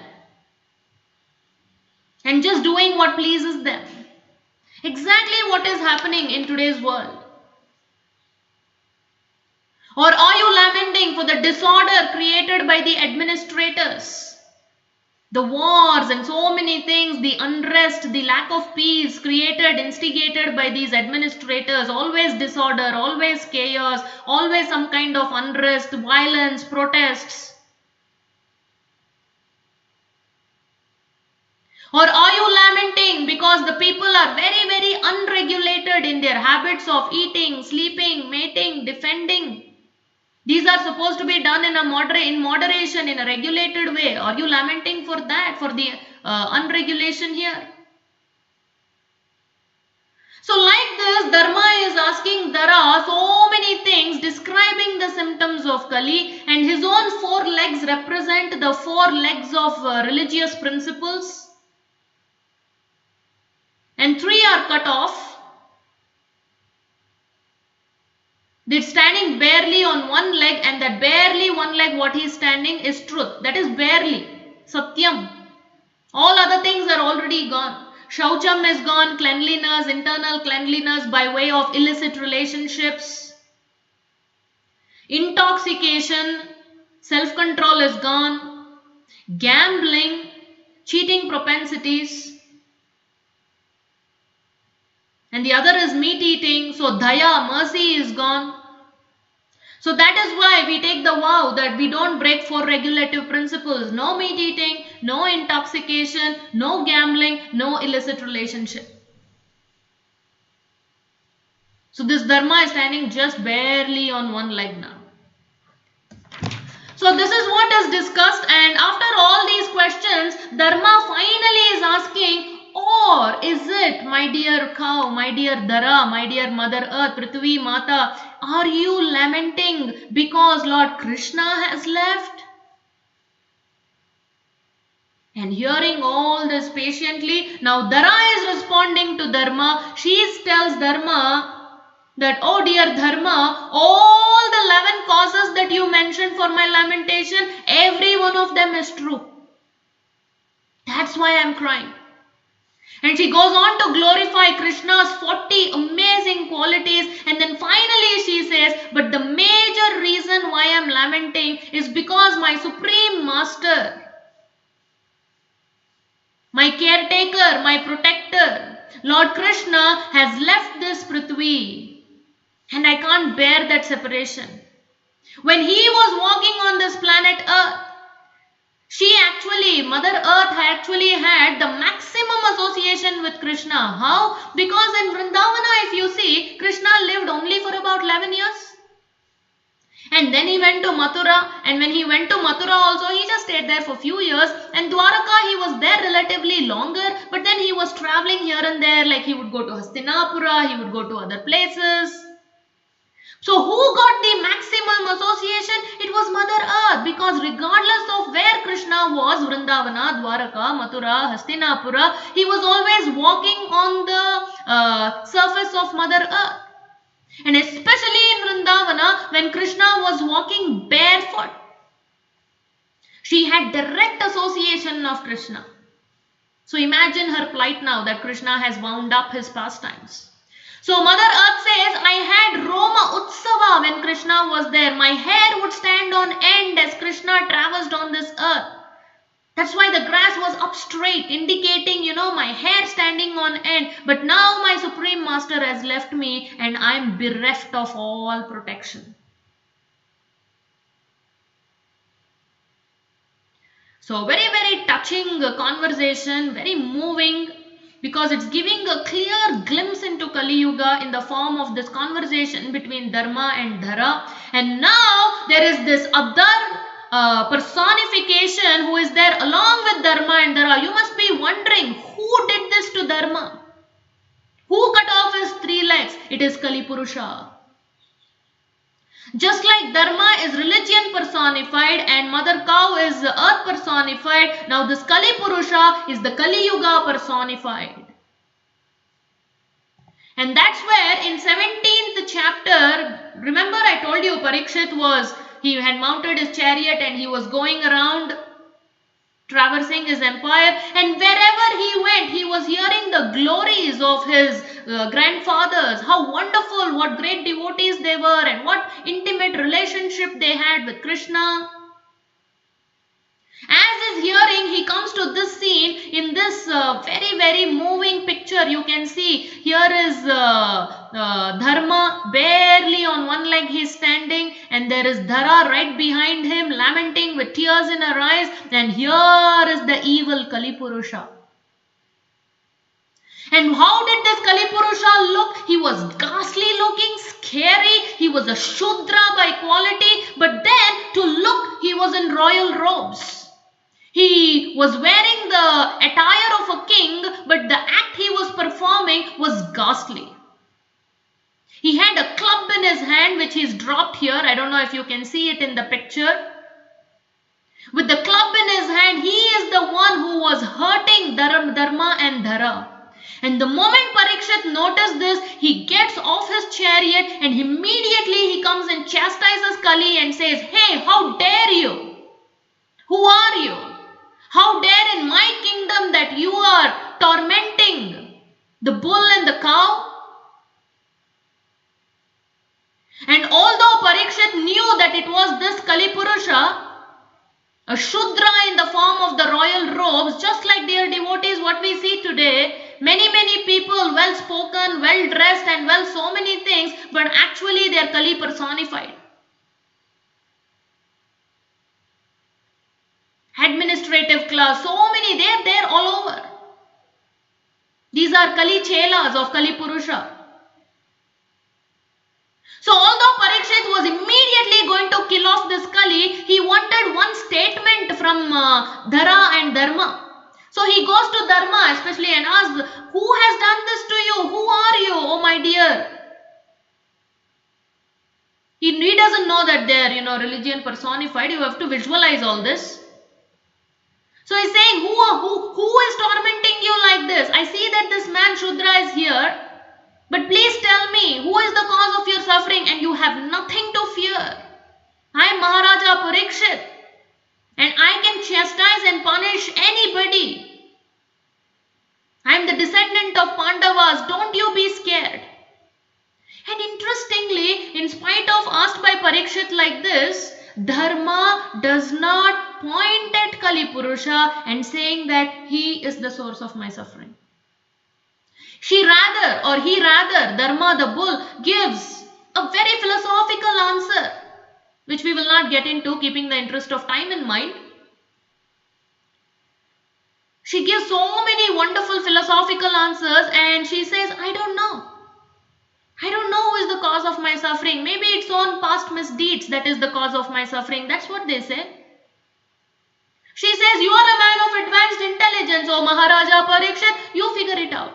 and just doing what pleases them. Exactly what is happening in today's world. Or are you lamenting for the disorder created by the administrators? The wars and so many things, the unrest, the lack of peace created, instigated by these administrators, always disorder, always chaos, always some kind of unrest, violence, protests. Or are you lamenting because the people are very, very unregulated in their habits of eating, sleeping, mating, defending? These are supposed to be done in moderation, in a regulated way. Are you lamenting for that, for the unregulation here? So like this, Dharma is asking Dara so many things, describing the symptoms of Kali, and his own 4 legs represent the 4 legs of religious principles. And 3 are cut off. They're standing barely on 1 leg, and that barely 1 leg what he is standing is truth. That is barely. Satyam. All other things are already gone. Shaucham is gone, cleanliness, internal cleanliness by way of illicit relationships. Intoxication, self-control is gone. Gambling, cheating propensities. And the other is meat eating. So daya, mercy is gone. So that is why we take the vow that we don't break 4 regulative principles. No meat eating, no intoxication, no gambling, no illicit relationship. So this dharma is standing just barely on 1 leg now. So this is what is discussed, and after all these questions, Dharma finally is asking, Or is it, my dear cow, my dear Dara, my dear Mother Earth, Prithvi Mata, are you lamenting because Lord Krishna has left? And hearing all this patiently, now Dara is responding to Dharma. She tells Dharma that, oh dear Dharma, all the 11 causes that you mentioned for my lamentation, every one of them is true. That's why I am crying. And she goes on to glorify Krishna's 40 amazing qualities. And then finally she says, but the major reason why I am lamenting is because my Supreme Master, my caretaker, my protector, Lord Krishna has left this Prithvi. And I can't bear that separation. When he was walking on this planet Earth, Mother Earth actually had the maximum association with Krishna. How? Because in Vrindavana, if you see, Krishna lived only for about 11 years. And then he went to Mathura, and when he went to Mathura also, he just stayed there for a few years. And Dwaraka, he was there relatively longer, but then he was traveling here and there, like he would go to Hastinapura, he would go to other places. So who got the maximum association? It was Mother Earth, because regardless of where Krishna was, Vrindavana, Dwaraka, Mathura, Hastinapura, he was always walking on the surface of Mother Earth. And especially in Vrindavana, when Krishna was walking barefoot, she had direct association of Krishna. So imagine her plight now that Krishna has wound up his pastimes. So Mother Earth says, I had Roma Utsava when Krishna was there. My hair would stand on end as Krishna traversed on this earth. That's why the grass was up straight, indicating, my hair standing on end. But now my Supreme Master has left me and I'm bereft of all protection. So very, very touching conversation, very moving, because it's giving a clear glimpse into Kali Yuga in the form of this conversation between Dharma and Dhara. And now there is this other personification who is there along with Dharma and Dhara. You must be wondering, who did this to Dharma? Who cut off his 3 legs? It is Kali Purusha. Just like Dharma is religion personified and Mother Cow is earth personified, now this Kali Purusha is the Kali Yuga personified. And that's where in 17th chapter, remember I told you Parikshit he had mounted his chariot and he was going around traversing his empire, and wherever he went, he was hearing the glories of his grandfathers, how wonderful, what great devotees they were, and what intimate relationship they had with Krishna. As is hearing, he comes to this scene in this very, very moving picture. You can see here is Dharma, barely on one leg he is standing, and there is Dhara right behind him, lamenting with tears in her eyes, and here is the evil Kali Purusha. And how did this Kali Purusha look? He was ghastly looking, scary, he was a Shudra by quality, but then to look, he was in royal robes. He was wearing the attire of a king, but the act he was performing was ghastly. He had a club in his hand which he's dropped here. I don't know if you can see it in the picture. With the club in his hand, he is the one who was hurting Dharma and Dhara. And the moment Parikshit noticed this, he gets off his chariot and immediately he comes and chastises Kali and says, hey, how dare you? Who are you? How dare in my kingdom that you are tormenting the bull and the cow? And although Parikshit knew that it was this Kali Purusha, a Shudra in the form of the royal robes, just like dear devotees, what we see today, many people, well spoken, well dressed and well so many things, but actually they are Kali personified. Administrative class, so many, they are there all over. These are Kali Chelas of Kali Purusha. So although Parikshit was immediately going to kill off this Kali, he wanted one statement from Dhara and Dharma. So So he goes to Dharma especially and asks, who has done this to you? Who are you, oh my dear? He doesn't know that they're, religion personified. You have to visualize all this. So he's saying, who is tormenting you like this? I see that this man Shudra is here. But please tell me, who is the cause of your suffering? And you have nothing to fear. I am Maharaja Parikshit. And I can chastise and punish anybody. I am the descendant of Pandavas. Don't you be scared. And interestingly, in spite of asked by Parikshit like this, Dharma does not point at Kali Purusha and saying that he is the source of my suffering. He rather, Dharma the bull, gives a very philosophical answer, which we will not get into, keeping the interest of time in mind. She gives so many wonderful philosophical answers and she says, I don't know. I don't know who is the cause of my suffering. Maybe it's own past misdeeds that is the cause of my suffering. That's what they say. She says, you are a man of advanced intelligence, O Maharaja Parikshit. You figure it out.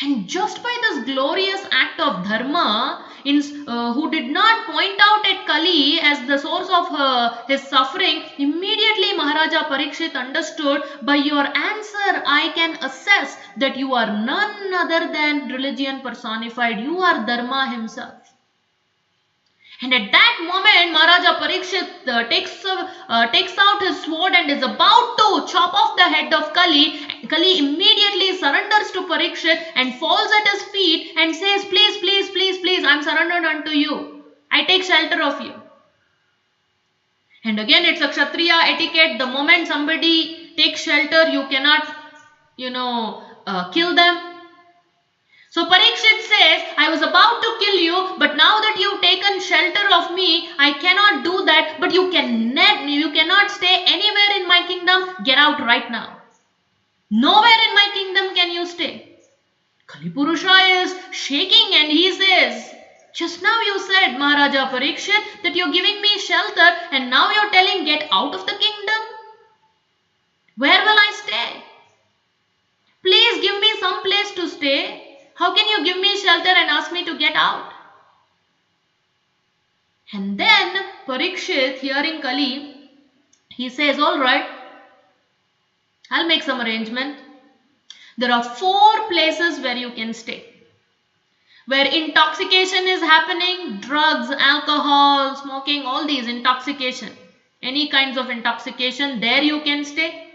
And just by this glorious act of Dharma, who did not point out at Kali as the source of his suffering, immediately Maharaja Parikshit understood, by your answer I can assess that you are none other than religion personified. You are Dharma himself. And at that moment, Maharaja Parikshit takes out his sword and is about to chop off the head of Kali. Kali immediately surrenders to Parikshit and falls at his feet and says, please, please, please, please, I am surrendered unto you. I take shelter of you. And again, it's a Kshatriya etiquette. The moment somebody takes shelter, you cannot, kill them. So Parikshit says, I was about to kill you, but now that you've taken shelter of me, I cannot do that. But you cannot stay anywhere in my kingdom. Get out right now. Nowhere in my kingdom can you stay. Kali Purusha is shaking and he says, just now you said, Maharaja Parikshit, that you're giving me shelter and now you're telling get out of the kingdom. Where will I stay? Please give me some place to stay. How can you give me shelter and ask me to get out? And then Parikshit, hearing Kali, he says, all right, I'll make some arrangement. There are 4 places where you can stay. Where intoxication is happening, drugs, alcohol, smoking, all these intoxication, any kinds of intoxication, there you can stay.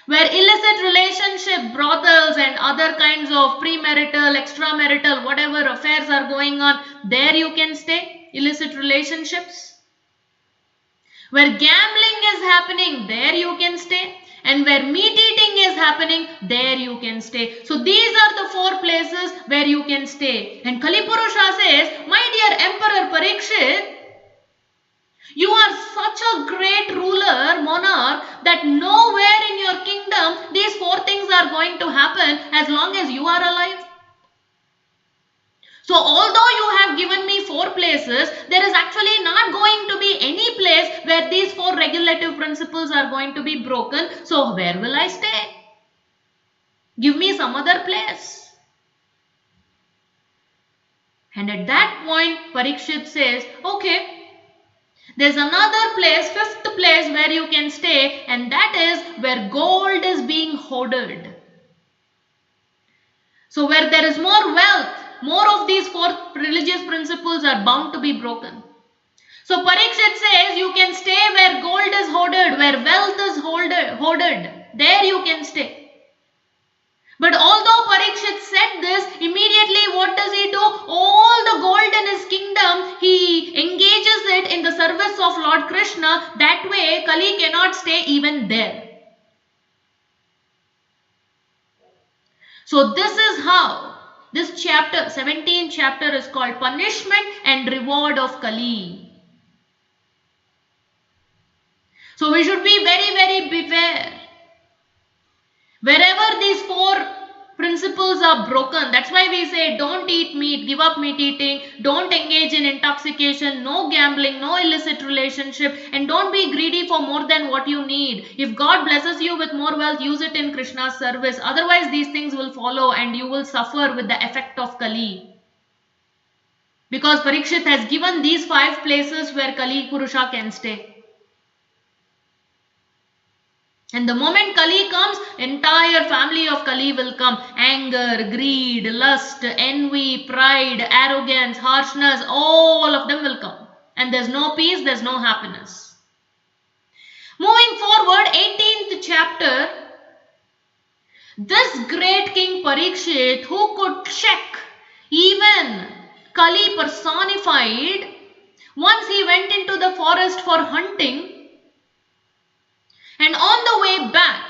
Where illicit relationship, brothels and other kinds of premarital, extramarital, whatever affairs are going on, there you can stay, illicit relationships. Where gambling is happening, there you can stay. And where meat eating is happening, there you can stay. So these are the 4 places where you can stay. And Kali Purusha says, my dear Emperor Parikshit, you are such a great ruler, monarch, that nowhere in your kingdom these 4 things are going to happen as long as you are alive. So although you have given me 4 places, there is actually not going to be any place where these 4 regulative principles are going to be broken. So where will I stay? Give me some other place. And at that point, Parikshit says, okay, there's another place, 5th place where you can stay, and that is where gold is being hoarded. So where there is more wealth, more of these 4 religious principles are bound to be broken. So Parikshit says you can stay where gold is hoarded, where wealth is hoarded. There you can stay. But although Parikshit said this, immediately what does he do? All the gold in his kingdom, he engages it in the service of Lord Krishna. That way, Kali cannot stay even there. So this is how this chapter, 17th chapter, is called Punishment and Reward of Kali. So we should be very, very beware. Wherever these 4 principles are broken. That's why we say don't eat meat, give up meat eating, don't engage in intoxication, no gambling, no illicit relationship, and don't be greedy for more than what you need. If God blesses you with more wealth, use it in Krishna's service. Otherwise, these things will follow and you will suffer with the effect of Kali. Because Parikshit has given these 5 places where Kali Purusha can stay. And the moment Kali comes, entire family of Kali will come. Anger, greed, lust, envy, pride, arrogance, harshness, all of them will come. And there's no peace, there's no happiness. Moving forward, 18th chapter. This great king Parikshit, who could check even Kali personified, once he went into the forest for hunting, and on the way back,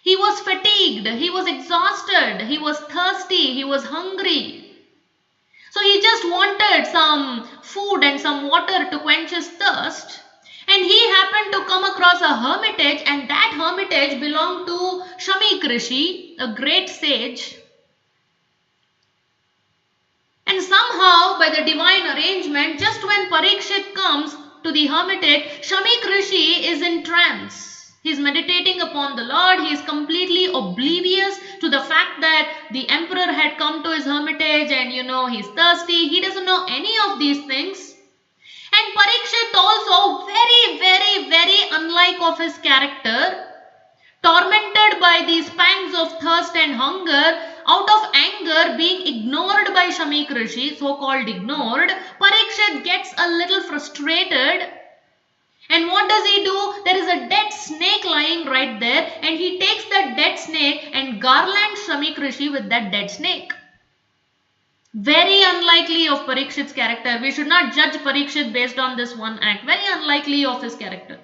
he was fatigued, he was exhausted, he was thirsty, he was hungry. So he just wanted some food and some water to quench his thirst. And he happened to come across a hermitage, and that hermitage belonged to Shamik Rishi, a great sage. And somehow, by the divine arrangement, just when Parikshit comes to the hermitage, Shamik Rishi is in trance. He is meditating upon the Lord. He is completely oblivious to the fact that the emperor had come to his hermitage and he's thirsty. He doesn't know any of these things. And Parikshit also, very, very, very unlike of his character, tormented by these pangs of thirst and hunger, out of anger being ignored by Shamik Rishi, so-called ignored, Parikshit gets a little frustrated. And what does he do? There is a dead snake lying right there, and he takes that dead snake and garlands Shamik Rishi with that dead snake. Very unlikely of Parikshit's character. We should not judge Parikshit based on this one act. Very unlikely of his character.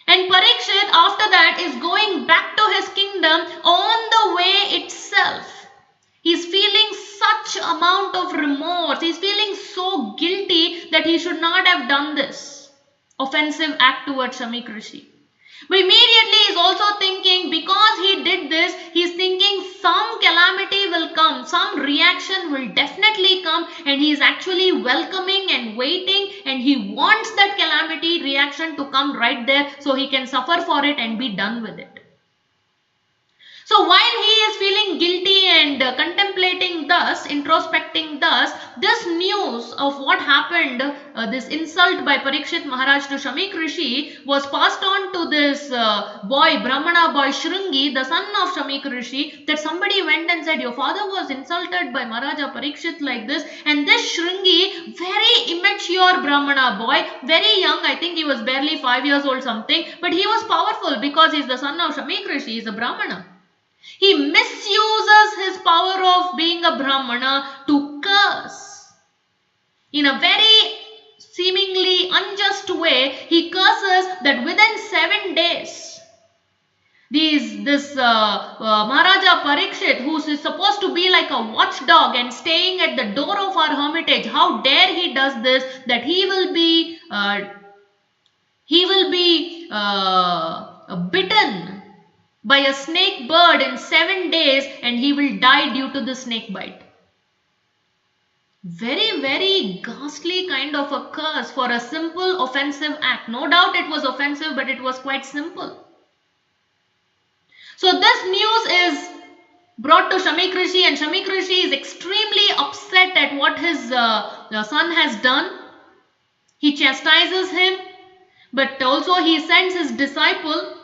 And Parikshit after that is going back to his kingdom. On the way itself, he's feeling such amount of remorse. He's feeling so guilty that he should not have done this offensive act towards Shamik Rishi. But immediately he's also thinking, because he did this, he's thinking some calamity will come, some reaction will definitely come, and he is actually welcoming and waiting, and he wants that calamity reaction to come right there so he can suffer for it and be done with it. So while he is feeling guilty and contemplating thus, introspecting thus, this news of what happened, this insult by Parikshit Maharaj to Shamik Rishi was passed on to this boy, Brahmana boy Shringi, the son of Shamik Rishi, that somebody went and said, your father was insulted by Maharaja Parikshit like this, and this Shringi, very immature Brahmana boy, very young, I think he was barely 5 years old something, but he was powerful because he's the son of Shamik Rishi, he's a Brahmana. He misuses his power of being a Brahmana to curse. In a very seemingly unjust way, he curses that within 7 days, this Maharaja Parikshit, who is supposed to be like a watchdog and staying at the door of our hermitage, how dare he does this, that he will be bitten by a snake bird in 7 days, and he will die due to the snake bite. Very, very ghastly kind of a curse for a simple offensive act. No doubt it was offensive, but it was quite simple. So this news is brought to Shamik Rishi, and Shamik Rishi is extremely upset at what his son has done. He chastises him, but also he sends his disciple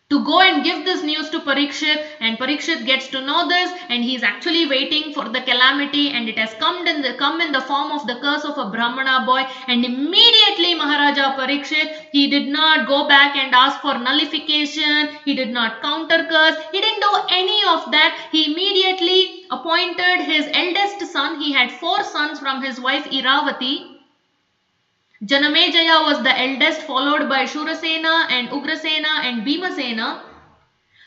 to go and give this news to Parikshit, and Parikshit gets to know this, and he is actually waiting for the calamity, and it has come in the form of the curse of a Brahmana boy. And immediately Maharaja Parikshit, he did not go back and ask for nullification, he did not counter curse, he didn't do any of that. He immediately appointed his eldest son. He had 4 sons from his wife Iravati. Janamejaya was the eldest, followed by Shurasena and Ugrasena and Bhimasena.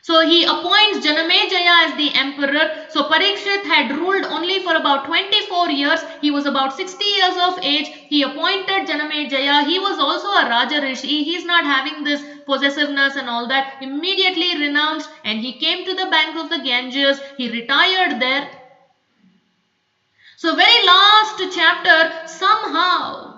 So he appoints Janamejaya as the emperor. So Parikshit had ruled only for about 24 years. He was about 60 years of age. He appointed Janamejaya. He was also a Raja Rishi. He is not having this possessiveness and all that, immediately renounced, and he came to the bank of the Ganges. He retired there. So very last chapter, somehow,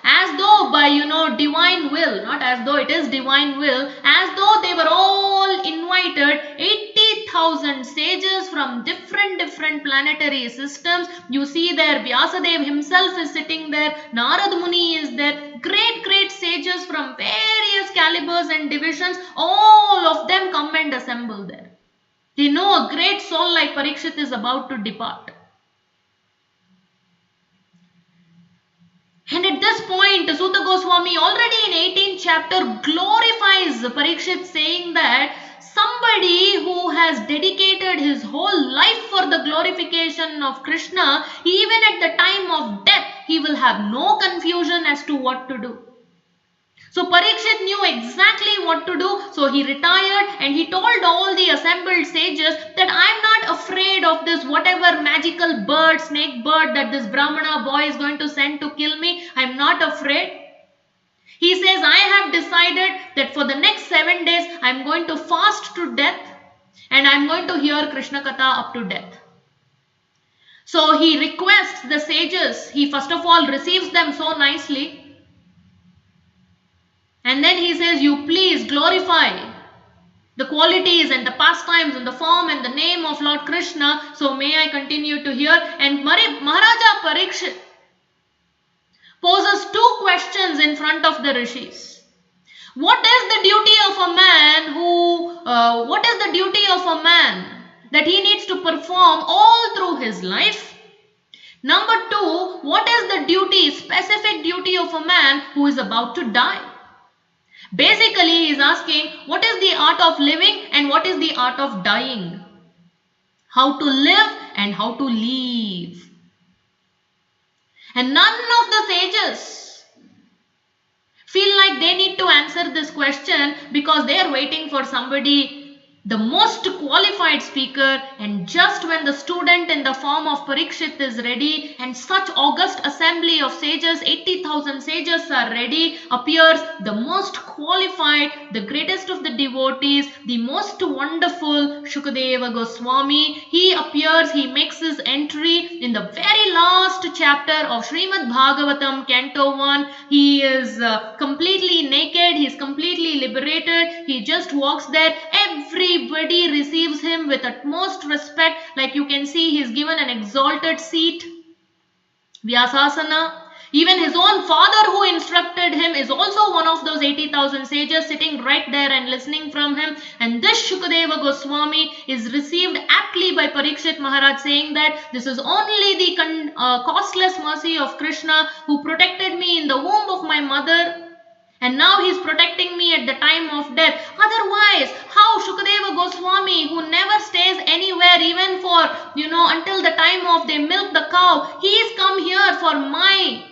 as though by divine will, not as though it is divine will, as though they were all invited, 80,000 sages from different planetary systems. You see there, Vyasadeva himself is sitting there, Narad Muni is there, great sages from various calibers and divisions, all of them come and assemble there. They know a great soul like Parikshit is about to depart. And at this point, Suta Goswami already in 18th chapter glorifies Parikshit, saying that somebody who has dedicated his whole life for the glorification of Krishna, even at the time of death, he will have no confusion as to what to do. So Parikshit knew exactly what to do, so he retired and he told all the assembled sages that I'm not afraid of this whatever magical bird, snake bird that this Brahmana boy is going to send to kill me. I'm not afraid. He says, I have decided that for the next 7 days I'm going to fast to death and I'm going to hear Krishna Katha up to death. So he requests the sages, he first of all receives them so nicely. And then he says, you please glorify the qualities and the pastimes and the form and the name of Lord Krishna. So may I continue to hear. And Maharaja Parikshit poses 2 questions in front of the rishis. What is the duty of a man that he needs to perform all through his life? Number 2, what is the specific duty of a man who is about to die? Basically, he is asking, what is the art of living and what is the art of dying? How to live and how to leave. And none of the sages feel like they need to answer this question because they are waiting for somebody, the most qualified speaker, and just when the student in the form of Parikshit is ready and such august assembly of sages, 80,000 sages are ready, appears the most qualified, the greatest of the devotees, the most wonderful Shukadeva Goswami. He appears, he makes his entry in the very last chapter of Srimad Bhagavatam, Canto 1. He is completely naked, he is completely liberated, he just walks there. Everybody receives him with utmost respect. Like you can see, he is given an exalted seat, Vyasasana. Even his own father who instructed him is also one of those 80,000 sages sitting right there and listening from him. And this Shukadeva Goswami is received aptly by Parikshit Maharaj, saying that this is only the costless mercy of Krishna who protected me in the womb of my mother. And now he is protecting me at the time of death. Otherwise, how Shukadeva Goswami, who never stays anywhere even for, until the time of they milk the cow, he is come here for my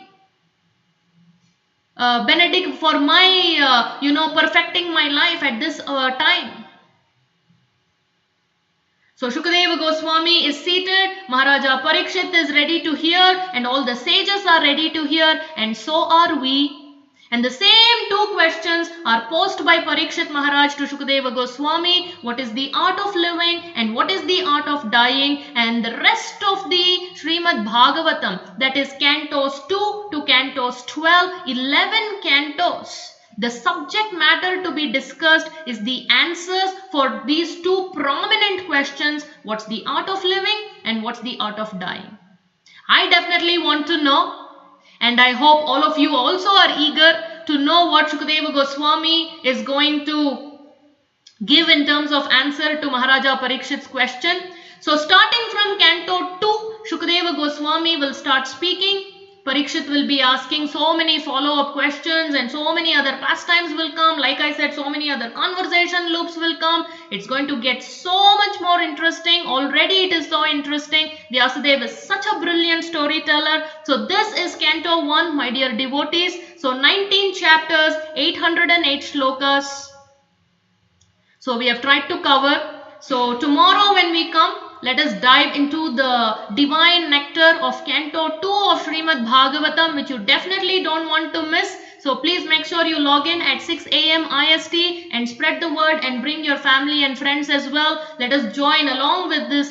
for my, perfecting my life at this time. So Shukadeva Goswami is seated, Maharaja Parikshit is ready to hear, and all the sages are ready to hear, and so are we. And the same 2 questions are posed by Parikshit Maharaj to Shukadeva Goswami. What is the art of living and what is the art of dying? And the rest of the Srimad Bhagavatam, that is cantos 2 to cantos 12, 11 cantos. The subject matter to be discussed is the answers for these 2 prominent questions. What's the art of living and what's the art of dying? I definitely want to know. And I hope all of you also are eager to know what Shukadeva Goswami is going to give in terms of answer to Maharaja Parikshit's question. So starting from Canto 2, Shukadeva Goswami will start speaking. Parikshit will be asking so many follow-up questions and so many other pastimes will come. Like I said, so many other conversation loops will come. It's going to get so much more interesting. Already it is so interesting. Vyasadeva is such a brilliant storyteller. So this is Canto 1, my dear devotees. So 19 chapters, 808 shlokas. So we have tried to cover. So tomorrow when we come, let us dive into the divine nectar of Canto 2 of Srimad Bhagavatam, which you definitely don't want to miss. So please make sure you log in at 6 a.m. IST and spread the word and bring your family and friends as well. Let us join along with this